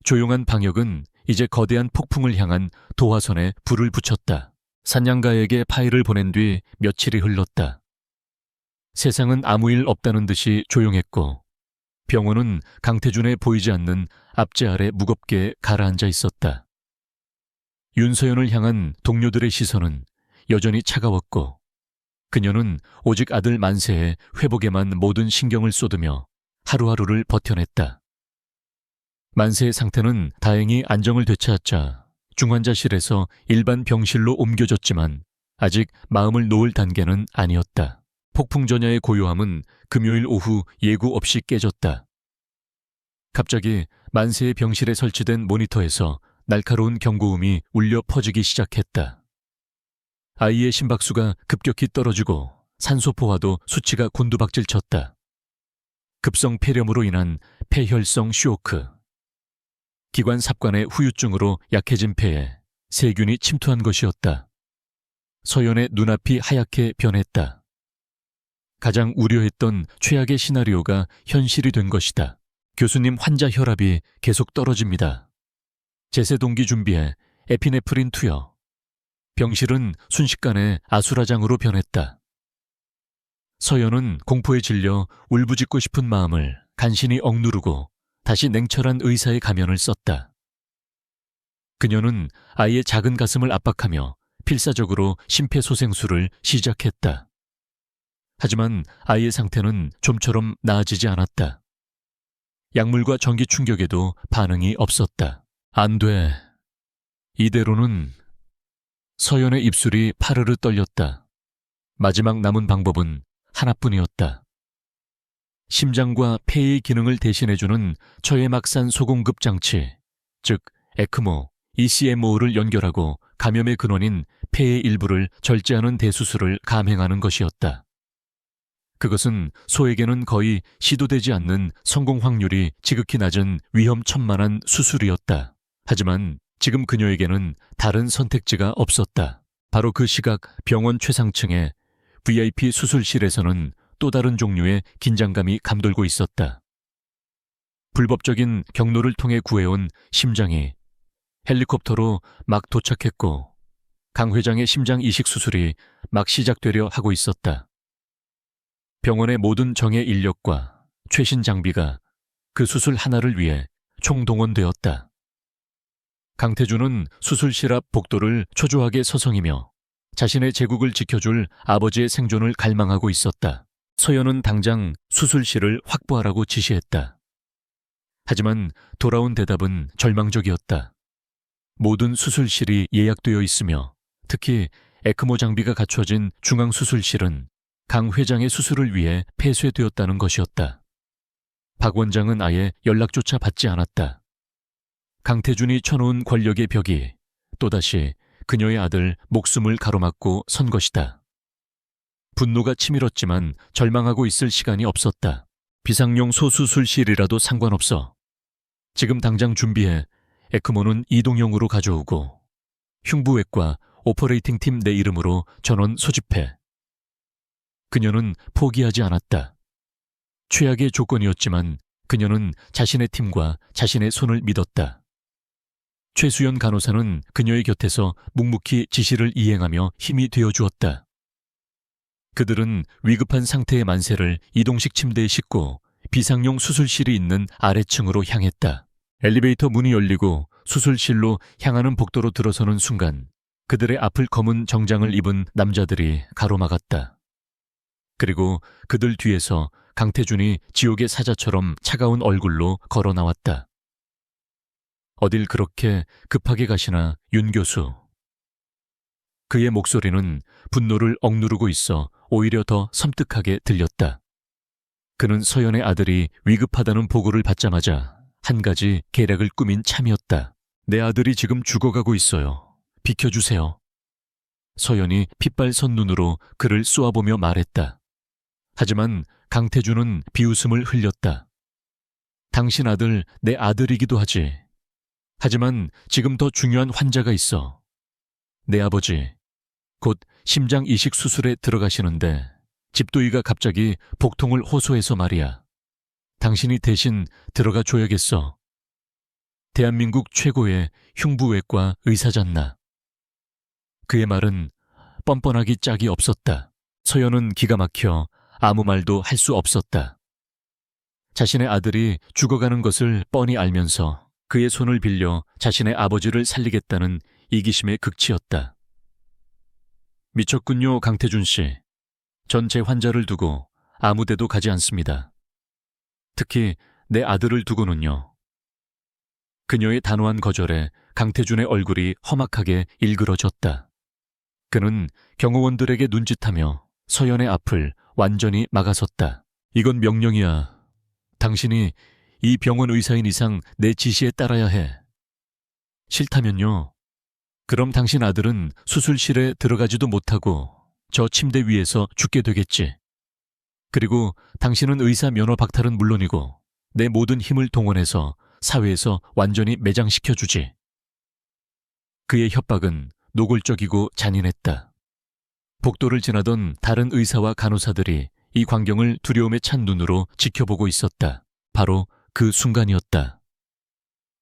조용한 방역은 이제 거대한 폭풍을 향한 도화선에 불을 붙였다. 산양가에게 파일을 보낸 뒤 며칠이 흘렀다. 세상은 아무 일 없다는 듯이 조용했고 병원은 강태준의 보이지 않는 앞제 아래 무겁게 가라앉아 있었다. 윤서연을 향한 동료들의 시선은 여전히 차가웠고 그녀는 오직 아들 만세의 회복에만 모든 신경을 쏟으며 하루하루를 버텨냈다. 만세의 상태는 다행히 안정을 되찾자 중환자실에서 일반 병실로 옮겨졌지만 아직 마음을 놓을 단계는 아니었다. 폭풍 전야의 고요함은 금요일 오후 예고 없이 깨졌다. 갑자기 만세의 병실에 설치된 모니터에서 날카로운 경고음이 울려 퍼지기 시작했다. 아이의 심박수가 급격히 떨어지고 산소포화도 수치가 곤두박질 쳤다. 급성 폐렴으로 인한 폐혈성 쇼크. 기관 삽관의 후유증으로 약해진 폐에 세균이 침투한 것이었다. 서연의 눈앞이 하얗게 변했다. 가장 우려했던 최악의 시나리오가 현실이 된 것이다. 교수님, 환자 혈압이 계속 떨어집니다. 제세 동기 준비에 에피네프린 투여. 병실은 순식간에 아수라장으로 변했다. 서연은 공포에 질려 울부짖고 싶은 마음을 간신히 억누르고 다시 냉철한 의사의 가면을 썼다. 그녀는 아이의 작은 가슴을 압박하며 필사적으로 심폐소생술을 시작했다. 하지만 아이의 상태는 좀처럼 나아지지 않았다. 약물과 전기 충격에도 반응이 없었다. 안 돼. 이대로는. 서연의 입술이 파르르 떨렸다. 마지막 남은 방법은 하나뿐이었다. 심장과 폐의 기능을 대신해주는 저해막산 소공급 장치, 즉 에크모, ECMO를 연결하고 감염의 근원인 폐의 일부를 절제하는 대수술을 감행하는 것이었다. 그것은 소에게는 거의 시도되지 않는 성공 확률이 지극히 낮은 위험천만한 수술이었다. 하지만 지금 그녀에게는 다른 선택지가 없었다. 바로 그 시각 병원 최상층의 VIP 수술실에서는 또 다른 종류의 긴장감이 감돌고 있었다. 불법적인 경로를 통해 구해온 심장이 헬리콥터로 막 도착했고 강 회장의 심장 이식 수술이 막 시작되려 하고 있었다. 병원의 모든 정예 인력과 최신 장비가 그 수술 하나를 위해 총동원되었다. 강태준은 수술실 앞 복도를 초조하게 서성이며 자신의 제국을 지켜줄 아버지의 생존을 갈망하고 있었다. 서연은 당장 수술실을 확보하라고 지시했다. 하지만 돌아온 대답은 절망적이었다. 모든 수술실이 예약되어 있으며 특히 에크모 장비가 갖춰진 중앙수술실은 강 회장의 수술을 위해 폐쇄되었다는 것이었다. 박 원장은 아예 연락조차 받지 않았다. 강태준이 쳐놓은 권력의 벽이 또다시 그녀의 아들 목숨을 가로막고 선 것이다. 분노가 치밀었지만 절망하고 있을 시간이 없었다. 비상용 소수술실이라도 상관없어. 지금 당장 준비해 에크모는 이동용으로 가져오고 흉부외과 오퍼레이팅 팀 내 이름으로 전원 소집해. 그녀는 포기하지 않았다. 최악의 조건이었지만 그녀는 자신의 팀과 자신의 손을 믿었다. 최수연 간호사는 그녀의 곁에서 묵묵히 지시를 이행하며 힘이 되어주었다. 그들은 위급한 상태의 만세를 이동식 침대에 싣고 비상용 수술실이 있는 아래층으로 향했다. 엘리베이터 문이 열리고 수술실로 향하는 복도로 들어서는 순간 그들의 앞을 검은 정장을 입은 남자들이 가로막았다. 그리고 그들 뒤에서 강태준이 지옥의 사자처럼 차가운 얼굴로 걸어 나왔다. 어딜 그렇게 급하게 가시나, 윤 교수. 그의 목소리는 분노를 억누르고 있어 오히려 더 섬뜩하게 들렸다. 그는 서연의 아들이 위급하다는 보고를 받자마자 한 가지 계략을 꾸민 참이었다. 내 아들이 지금 죽어가고 있어요. 비켜주세요. 서연이 핏발선 눈으로 그를 쏘아보며 말했다. 하지만 강태준은 비웃음을 흘렸다. 당신 아들 내 아들이기도 하지. 하지만 지금 더 중요한 환자가 있어. 내 아버지, 곧 심장 이식 수술에 들어가시는데 집도이가 갑자기 복통을 호소해서 말이야. 당신이 대신 들어가 줘야겠어. 대한민국 최고의 흉부외과 의사잖나. 그의 말은 뻔뻔하기 짝이 없었다. 서연은 기가 막혀 아무 말도 할 수 없었다. 자신의 아들이 죽어가는 것을 뻔히 알면서 그의 손을 빌려 자신의 아버지를 살리겠다는 이기심의 극치였다. 미쳤군요, 강태준 씨. 전 제 환자를 두고 아무 데도 가지 않습니다. 특히 내 아들을 두고는요. 그녀의 단호한 거절에 강태준의 얼굴이 험악하게 일그러졌다. 그는 경호원들에게 눈짓하며 서연의 앞을 완전히 막아섰다. 이건 명령이야. 당신이 이 병원 의사인 이상 내 지시에 따라야 해. 싫다면요. 그럼 당신 아들은 수술실에 들어가지도 못하고 저 침대 위에서 죽게 되겠지. 그리고 당신은 의사 면허 박탈은 물론이고 내 모든 힘을 동원해서 사회에서 완전히 매장시켜주지. 그의 협박은 노골적이고 잔인했다. 복도를 지나던 다른 의사와 간호사들이 이 광경을 두려움에 찬 눈으로 지켜보고 있었다. 바로 그 순간이었다.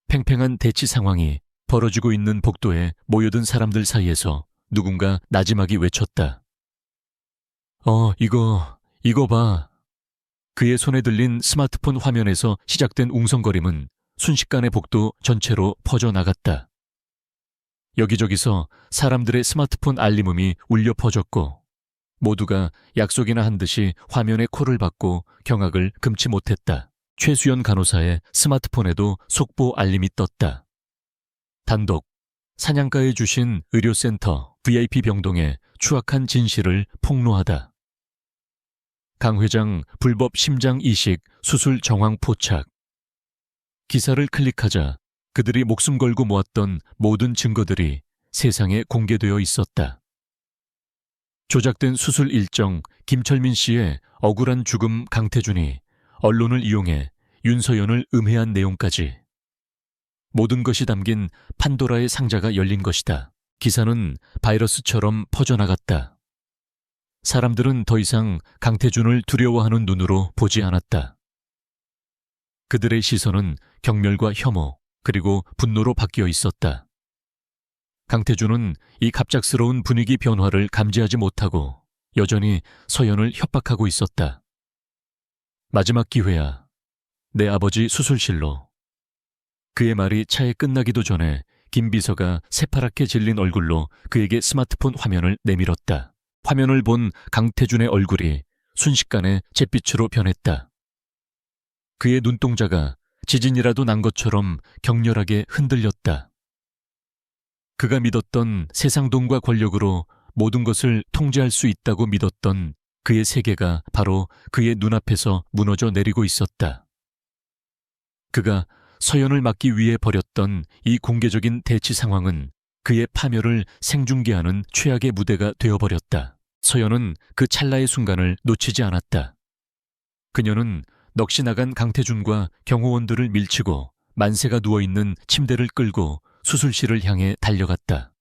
팽팽한 대치 상황이 벌어지고 있는 복도에 모여든 사람들 사이에서 누군가 나지막이 외쳤다. 이거 봐. 그의 손에 들린 스마트폰 화면에서 시작된 웅성거림은 순식간에 복도 전체로 퍼져나갔다. 여기저기서 사람들의 스마트폰 알림음이 울려 퍼졌고 모두가 약속이나 한 듯이 화면에 코를 박고 경악을 금치 못했다. 최수연 간호사의 스마트폰에도 속보 알림이 떴다. 단독, 사냥가에 주신 의료센터 VIP 병동의 추악한 진실을 폭로하다. 강 회장 불법 심장 이식 수술 정황 포착. 기사를 클릭하자 그들이 목숨 걸고 모았던 모든 증거들이 세상에 공개되어 있었다. 조작된 수술 일정 김철민 씨의 억울한 죽음 강태준이 언론을 이용해 윤서연을 음해한 내용까지. 모든 것이 담긴 판도라의 상자가 열린 것이다. 기사는 바이러스처럼 퍼져나갔다. 사람들은 더 이상 강태준을 두려워하는 눈으로 보지 않았다. 그들의 시선은 경멸과 혐오 그리고 분노로 바뀌어 있었다. 강태준은 이 갑작스러운 분위기 변화를 감지하지 못하고 여전히 서연을 협박하고 있었다. 마지막 기회야. 내 아버지 수술실로. 그의 말이 차에 끝나기도 전에 김 비서가 새파랗게 질린 얼굴로 그에게 스마트폰 화면을 내밀었다. 화면을 본 강태준의 얼굴이 순식간에 잿빛으로 변했다. 그의 눈동자가 지진이라도 난 것처럼 격렬하게 흔들렸다. 그가 믿었던 세상돈과 권력으로 모든 것을 통제할 수 있다고 믿었던 그의 세계가 바로 그의 눈앞에서 무너져 내리고 있었다. 그가 서연을 막기 위해 벌였던 이 공개적인 대치 상황은 그의 파멸을 생중계하는 최악의 무대가 되어버렸다. 서연은 그 찰나의 순간을 놓치지 않았다. 그녀는 넋이 나간 강태준과 경호원들을 밀치고 만세가 누워있는 침대를 끌고 수술실을 향해 달려갔다.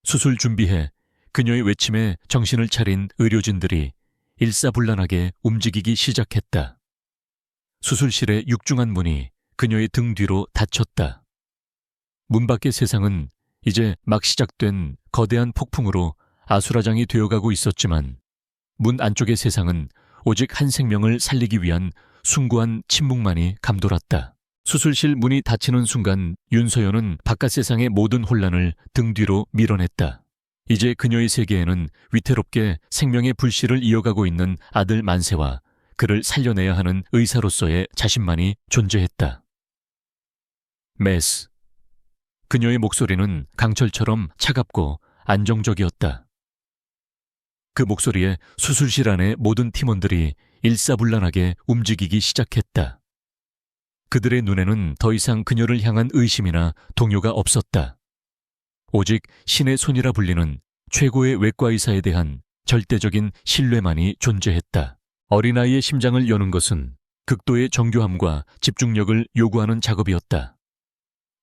수술 준비해 그녀의 외침에 정신을 차린 의료진들이 일사불란하게 움직이기 시작했다. 수술실의 육중한 문이 그녀의 등 뒤로 닫혔다. 문 밖의 세상은 이제 막 시작된 거대한 폭풍으로 아수라장이 되어가고 있었지만 문 안쪽의 세상은 오직 한 생명을 살리기 위한 숭고한 침묵만이 감돌았다. 수술실 문이 닫히는 순간 윤서연은 바깥 세상의 모든 혼란을 등 뒤로 밀어냈다. 이제 그녀의 세계에는 위태롭게 생명의 불씨를 이어가고 있는 아들 만세와 그를 살려내야 하는 의사로서의 자신만이 존재했다. 메스. 그녀의 목소리는 강철처럼 차갑고 안정적이었다. 그 목소리에 수술실 안의 모든 팀원들이 일사불란하게 움직이기 시작했다. 그들의 눈에는 더 이상 그녀를 향한 의심이나 동요가 없었다. 오직 신의 손이라 불리는 최고의 외과의사에 대한 절대적인 신뢰만이 존재했다. 어린아이의 심장을 여는 것은 극도의 정교함과 집중력을 요구하는 작업이었다.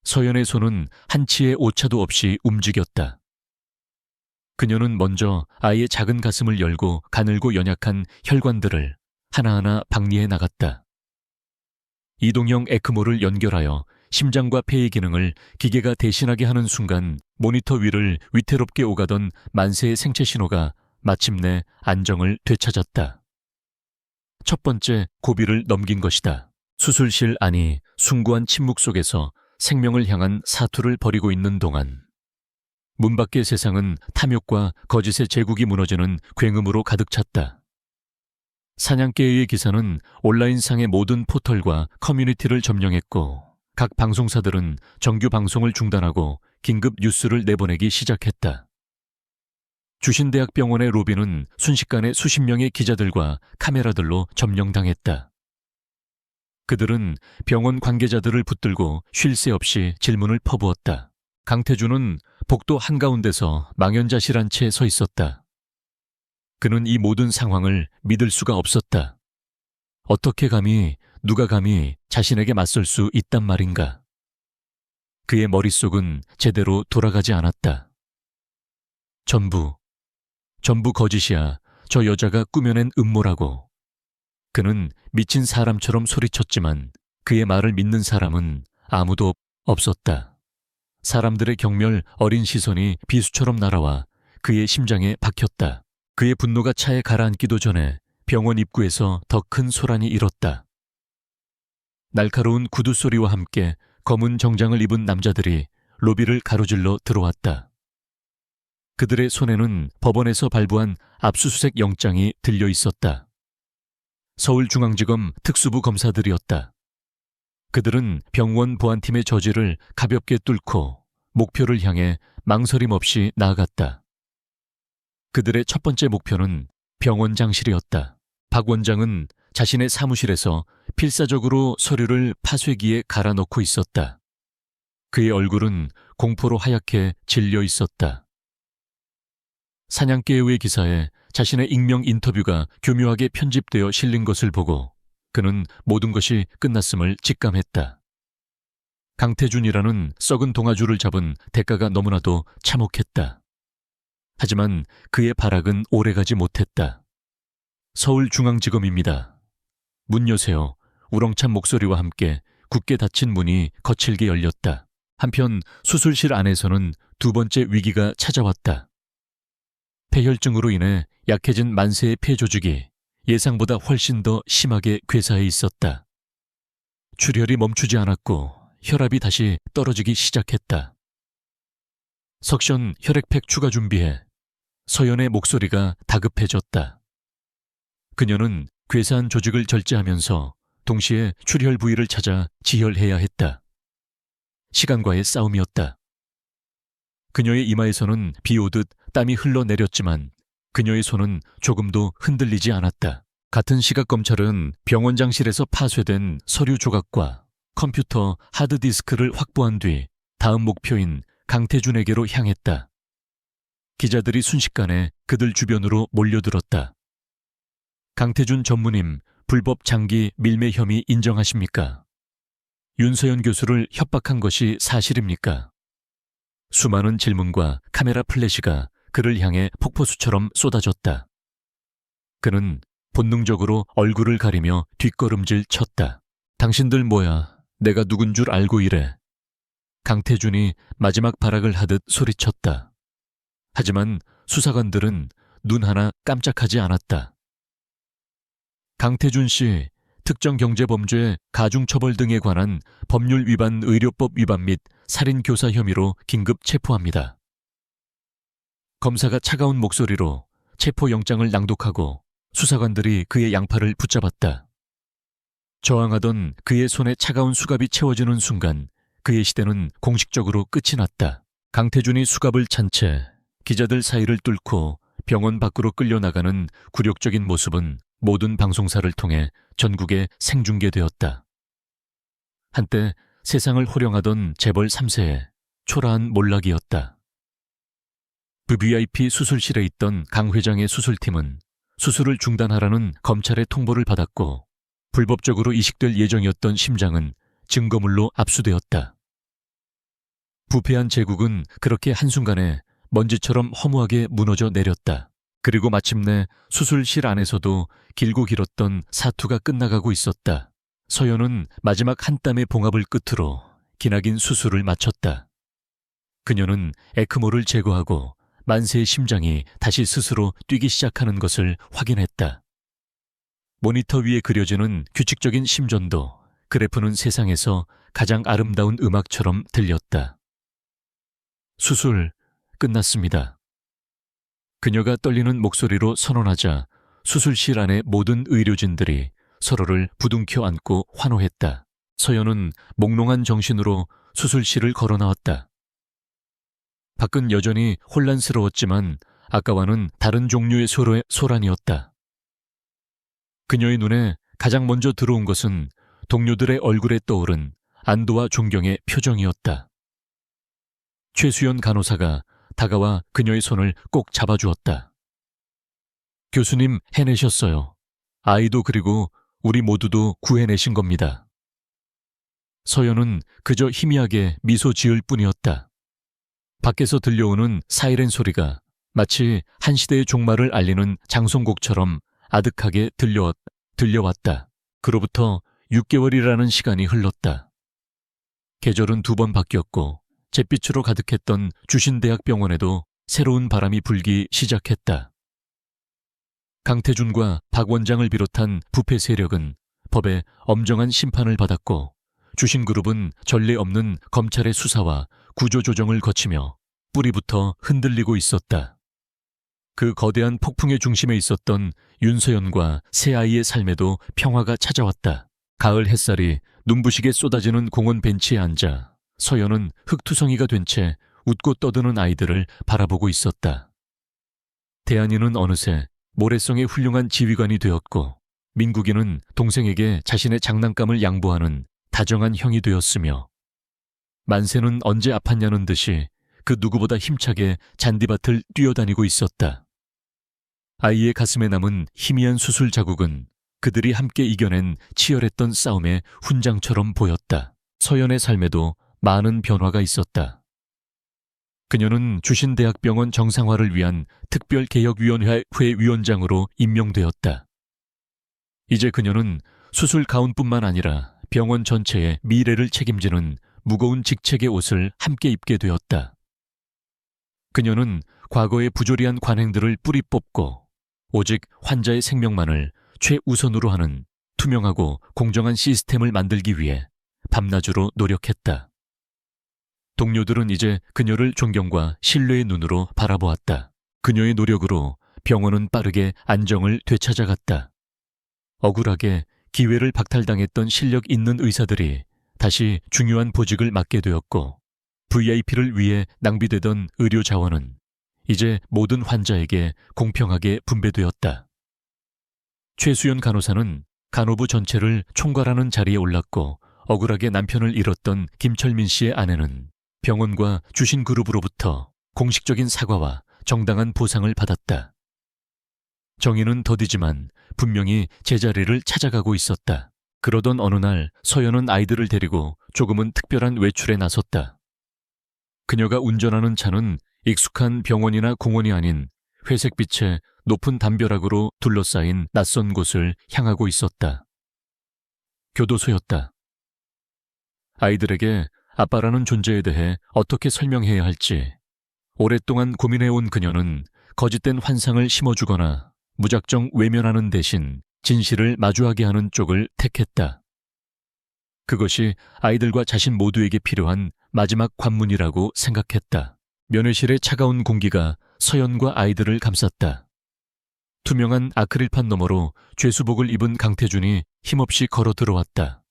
서연의 손은 한치의 오차도 없이 움직였다. 그녀는 먼저 아이의 작은 가슴을 열고 가늘고 연약한 혈관들을 하나하나 박리해 나갔다. 이동형 에크모를 연결하여 심장과 폐의 기능을 기계가 대신하게 하는 순간 모니터 위를 위태롭게 오가던 만세의 생체 신호가 마침내 안정을 되찾았다. 첫 번째 고비를 넘긴 것이다. 수술실 안이 숭고한 침묵 속에서 생명을 향한 사투를 벌이고 있는 동안 문 밖의 세상은 탐욕과 거짓의 제국이 무너지는 굉음으로 가득 찼다. 사냥개의 기사는 온라인상의 모든 포털과 커뮤니티를 점령했고 각 방송사들은 정규 방송을 중단하고 긴급 뉴스를 내보내기 시작했다. 주신대학병원의 로비는 순식간에 수십 명의 기자들과 카메라들로 점령당했다. 그들은 병원 관계자들을 붙들고 쉴 새 없이 질문을 퍼부었다. 강태준은 복도 한가운데서 망연자실한 채 서 있었다. 그는 이 모든 상황을 믿을 수가 없었다. 어떻게 감히, 누가 감히 자신에게 맞설 수 있단 말인가? 그의 머릿속은 제대로 돌아가지 않았다. 전부 거짓이야. 저 여자가 꾸며낸 음모라고. 그는 미친 사람처럼 소리쳤지만 그의 말을 믿는 사람은 아무도 없었다. 사람들의 경멸 어린 시선이 비수처럼 날아와 그의 심장에 박혔다. 그의 분노가 차에 가라앉기도 전에 병원 입구에서 더 큰 소란이 일었다. 날카로운 구두 소리와 함께 검은 정장을 입은 남자들이 로비를 가로질러 들어왔다. 그들의 손에는 법원에서 발부한 압수수색 영장이 들려 있었다. 서울중앙지검 특수부 검사들이었다. 그들은 병원 보안팀의 저지를 가볍게 뚫고 목표를 향해 망설임 없이 나아갔다. 그들의 첫 번째 목표는 병원장실이었다. 박 원장은 자신의 사무실에서 필사적으로 서류를 파쇄기에 갈아 넣고 있었다. 그의 얼굴은 공포로 하얗게 질려 있었다. 사냥개의 기사에 자신의 익명 인터뷰가 교묘하게 편집되어 실린 것을 보고 그는 모든 것이 끝났음을 직감했다. 강태준이라는 썩은 동아줄을 잡은 대가가 너무나도 참혹했다. 하지만 그의 발악은 오래가지 못했다. 서울중앙지검입니다. 문 여세요. 우렁찬 목소리와 함께 굳게 닫힌 문이 거칠게 열렸다. 한편 수술실 안에서는 두 번째 위기가 찾아왔다. 폐혈증으로 인해 약해진 만세의 폐조직이 예상보다 훨씬 더 심하게 괴사해 있었다. 출혈이 멈추지 않았고 혈압이 다시 떨어지기 시작했다. 석션 혈액팩 추가 준비해. 서연의 목소리가 다급해졌다. 그녀는 괴사한 조직을 절제하면서 동시에 출혈 부위를 찾아 지혈해야 했다. 시간과의 싸움이었다. 그녀의 이마에서는 비 오듯 땀이 흘러내렸지만 그녀의 손은 조금도 흔들리지 않았다. 같은 시각 검찰은 병원장실에서 파쇄된 서류 조각과 컴퓨터 하드디스크를 확보한 뒤 다음 목표인 강태준에게로 향했다. 기자들이 순식간에 그들 주변으로 몰려들었다. 강태준 전무님, 불법 장기 밀매 혐의 인정하십니까? 윤서연 교수를 협박한 것이 사실입니까? 수많은 질문과 카메라 플래시가 그를 향해 폭포수처럼 쏟아졌다. 그는 본능적으로 얼굴을 가리며 뒷걸음질 쳤다. 당신들 뭐야? 내가 누군 줄 알고 이래. 강태준이 마지막 발악을 하듯 소리쳤다. 하지만 수사관들은 눈 하나 깜짝하지 않았다. 강태준 씨, 특정경제범죄, 가중처벌 등에 관한 법률 위반 의료법 위반 및 살인교사 혐의로 긴급 체포합니다. 검사가 차가운 목소리로 체포영장을 낭독하고 수사관들이 그의 양팔을 붙잡았다. 저항하던 그의 손에 차가운 수갑이 채워지는 순간 그의 시대는 공식적으로 끝이 났다. 강태준이 수갑을 찬 채 기자들 사이를 뚫고 병원 밖으로 끌려나가는 굴욕적인 모습은 모든 방송사를 통해 전국에 생중계되었다. 한때 세상을 호령하던 재벌 3세의 초라한 몰락이었다. VIP 수술실에 있던 강 회장의 수술팀은 수술을 중단하라는 검찰의 통보를 받았고 불법적으로 이식될 예정이었던 심장은 증거물로 압수되었다. 부패한 제국은 그렇게 한순간에 먼지처럼 허무하게 무너져 내렸다. 그리고 마침내 수술실 안에서도 길고 길었던 사투가 끝나가고 있었다. 서연은 마지막 한 땀의 봉합을 끝으로 기나긴 수술을 마쳤다. 그녀는 에크모를 제거하고 만세의 심장이 다시 스스로 뛰기 시작하는 것을 확인했다. 모니터 위에 그려지는 규칙적인 심전도 그래프는 세상에서 가장 아름다운 음악처럼 들렸다. 수술 끝났습니다. 그녀가 떨리는 목소리로 선언하자 수술실 안의 모든 의료진들이 서로를 부둥켜 안고 환호했다. 서연은 몽롱한 정신으로 수술실을 걸어 나왔다. 밖은 여전히 혼란스러웠지만 아까와는 다른 종류의 소란이었다. 그녀의 눈에 가장 먼저 들어온 것은 동료들의 얼굴에 떠오른 안도와 존경의 표정이었다. 최수연 간호사가 다가와 그녀의 손을 꼭 잡아주었다. 교수님 해내셨어요. 아이도 그리고 우리 모두도 구해내신 겁니다. 서연은 그저 희미하게 미소 지을 뿐이었다. 밖에서 들려오는 사이렌 소리가 마치 한 시대의 종말을 알리는 장송곡처럼 아득하게 들려왔다. 그로부터 6개월이라는 시간이 흘렀다. 계절은 2번 바뀌었고 잿빛으로 가득했던 주신대학병원에도 새로운 바람이 불기 시작했다. 강태준과 박 원장을 비롯한 부패 세력은 법에 엄정한 심판을 받았고 주신그룹은 전례 없는 검찰의 수사와 구조조정을 거치며 뿌리부터 흔들리고 있었다. 그 거대한 폭풍의 중심에 있었던 윤서연과 새 아이의 삶에도 평화가 찾아왔다. 가을 햇살이 눈부시게 쏟아지는 공원 벤치에 앉아 서연은 흙투성이가 된 채 웃고 떠드는 아이들을 바라보고 있었다. 대한이는 어느새 모래성의 훌륭한 지휘관이 되었고 민국이는 동생에게 자신의 장난감을 양보하는 다정한 형이 되었으며 만세는 언제 아팠냐는 듯이 그 누구보다 힘차게 잔디밭을 뛰어다니고 있었다. 아이의 가슴에 남은 희미한 수술 자국은 그들이 함께 이겨낸 치열했던 싸움의 훈장처럼 보였다. 서연의 삶에도 많은 변화가 있었다. 그녀는 주신대학병원 정상화를 위한 특별개혁위원회 위원장으로 임명되었다. 이제 그녀는 수술 가운뿐만 아니라 병원 전체의 미래를 책임지는 무거운 직책의 옷을 함께 입게 되었다. 그녀는 과거의 부조리한 관행들을 뿌리 뽑고 오직 환자의 생명만을 최우선으로 하는 투명하고 공정한 시스템을 만들기 위해 밤낮으로 노력했다. 동료들은 이제 그녀를 존경과 신뢰의 눈으로 바라보았다. 그녀의 노력으로 병원은 빠르게 안정을 되찾아갔다. 억울하게 기회를 박탈당했던 실력 있는 의사들이 다시 중요한 보직을 맡게 되었고 VIP를 위해 낭비되던 의료 자원은 이제 모든 환자에게 공평하게 분배되었다. 최수연 간호사는 간호부 전체를 총괄하는 자리에 올랐고 억울하게 남편을 잃었던 김철민 씨의 아내는 병원과 주신그룹으로부터 공식적인 사과와 정당한 보상을 받았다. 정의는 더디지만 분명히 제자리를 찾아가고 있었다. 그러던 어느 날 서연은 아이들을 데리고 조금은 특별한 외출에 나섰다. 그녀가 운전하는 차는 익숙한 병원이나 공원이 아닌 회색빛의 높은 담벼락으로 둘러싸인 낯선 곳을 향하고 있었다. 교도소였다. 아이들에게 아빠라는 존재에 대해 어떻게 설명해야 할지 오랫동안 고민해온 그녀는 거짓된 환상을 심어주거나 무작정 외면하는 대신 진실을 마주하게 하는 쪽을 택했다. 그것이 아이들과 자신 모두에게 필요한 마지막 관문이라고 생각했다. 면회실의 차가운 공기가 서연과 아이들을 감쌌다. 투명한 아크릴판 너머로 죄수복을 입은 강태준이 힘없이 걸어 들어왔다.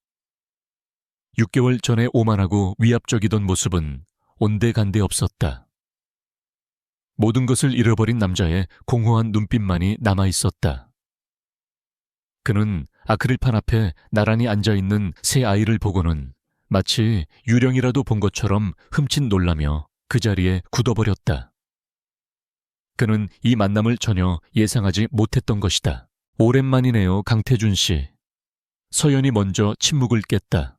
6개월 전에 오만하고 위압적이던 모습은 온데간데 없었다. 모든 것을 잃어버린 남자의 공허한 눈빛만이 남아있었다. 그는 아크릴판 앞에 나란히 앉아있는 새 아이를 보고는 마치 유령이라도 본 것처럼 흠칫 놀라며 그 자리에 굳어버렸다. 그는 이 만남을 전혀 예상하지 못했던 것이다. 오랜만이네요, 강태준 씨. 서연이 먼저 침묵을 깼다.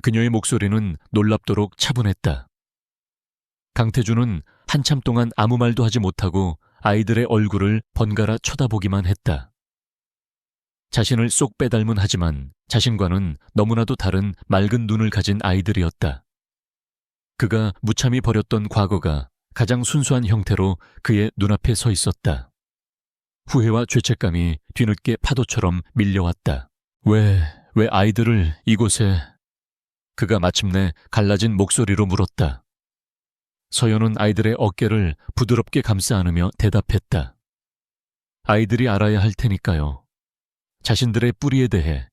그녀의 목소리는 놀랍도록 차분했다. 강태준은 한참 동안 아무 말도 하지 못하고 아이들의 얼굴을 번갈아 쳐다보기만 했다. 자신을 쏙 빼닮은 하지만 자신과는 너무나도 다른 맑은 눈을 가진 아이들이었다. 그가 무참히 버렸던 과거가 가장 순수한 형태로 그의 눈앞에 서 있었다. 후회와 죄책감이 뒤늦게 파도처럼 밀려왔다. 왜 아이들을 이곳에... 그가 마침내 갈라진 목소리로 물었다. 서연은 아이들의 어깨를 부드럽게 감싸 안으며 대답했다. 아이들이 알아야 할 테니까요. 자신들의 뿌리에 대해,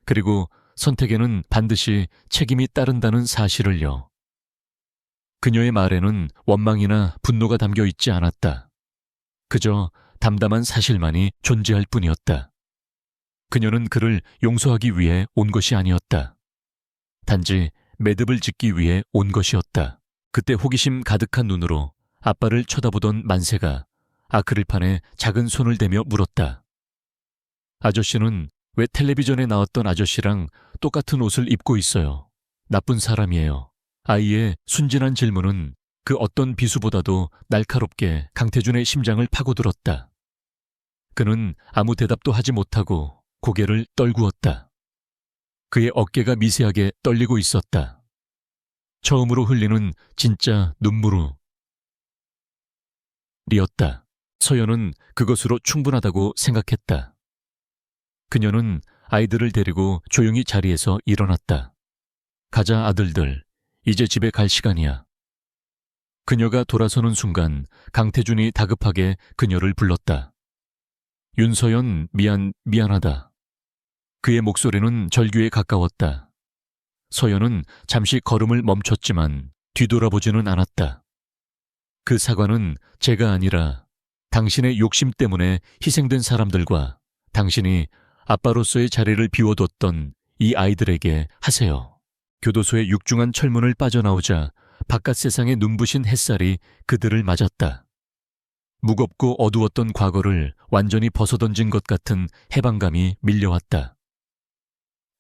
그리고 선택에는 반드시 책임이 따른다는 사실을요. 그녀의 말에는 원망이나 분노가 담겨 있지 않았다. 그저 담담한 사실만이 존재할 뿐이었다. 그녀는 그를 용서하기 위해 온 것이 아니었다. 단지 매듭을 짓기 위해 온 것이었다. 그때 호기심 가득한 눈으로 아빠를 쳐다보던 만세가 아크릴판에 작은 손을 대며 물었다. 아저씨는 왜 텔레비전에 나왔던 아저씨랑 똑같은 옷을 입고 있어요? 나쁜 사람이에요. 아이의 순진한 질문은 그 어떤 비수보다도 날카롭게 강태준의 심장을 파고들었다. 그는 아무 대답도 하지 못하고 고개를 떨구었다. 그의 어깨가 미세하게 떨리고 있었다. 처음으로 흘리는 진짜 눈물이었다. 서연은 그것으로 충분하다고 생각했다. 그녀는 아이들을 데리고 조용히 자리에서 일어났다. 가자, 아들들. 이제 집에 갈 시간이야. 그녀가 돌아서는 순간 강태준이 다급하게 그녀를 불렀다. 윤서연, 미안하다. 그의 목소리는 절규에 가까웠다. 서연은 잠시 걸음을 멈췄지만 뒤돌아보지는 않았다. 그 사과는 제가 아니라 당신의 욕심 때문에 희생된 사람들과 당신이 아빠로서의 자리를 비워뒀던 이 아이들에게 하세요. 교도소의 육중한 철문을 빠져나오자 바깥 세상의 눈부신 햇살이 그들을 맞았다. 무겁고 어두웠던 과거를 완전히 벗어던진 것 같은 해방감이 밀려왔다.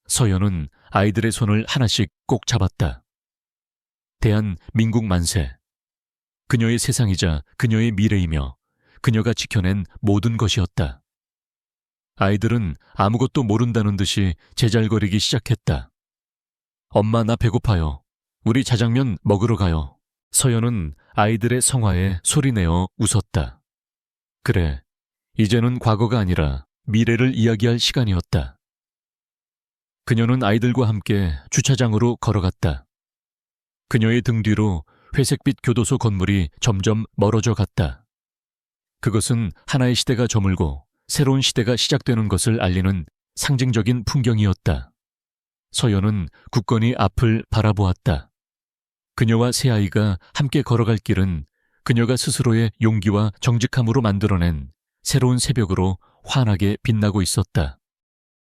서연은 아이들의 손을 하나씩 꼭 잡았다. 대한민국 만세. 그녀의 세상이자 그녀의 미래이며 그녀가 지켜낸 모든 것이었다. 아이들은 아무것도 모른다는 듯이 제잘거리기 시작했다. 엄마, 나 배고파요. 우리 자장면 먹으러 가요. 서연은 아이들의 성화에 소리내어 웃었다. 그래, 이제는 과거가 아니라 미래를 이야기할 시간이었다. 그녀는 아이들과 함께 주차장으로 걸어갔다. 그녀의 등 뒤로 회색빛 교도소 건물이 점점 멀어져 갔다. 그것은 하나의 시대가 저물고 새로운 시대가 시작되는 것을 알리는 상징적인 풍경이었다. 서연은 굳건히 앞을 바라보았다. 그녀와 새 아이가 함께 걸어갈 길은 그녀가 스스로의 용기와 정직함으로 만들어낸 새로운 새벽으로 환하게 빛나고 있었다.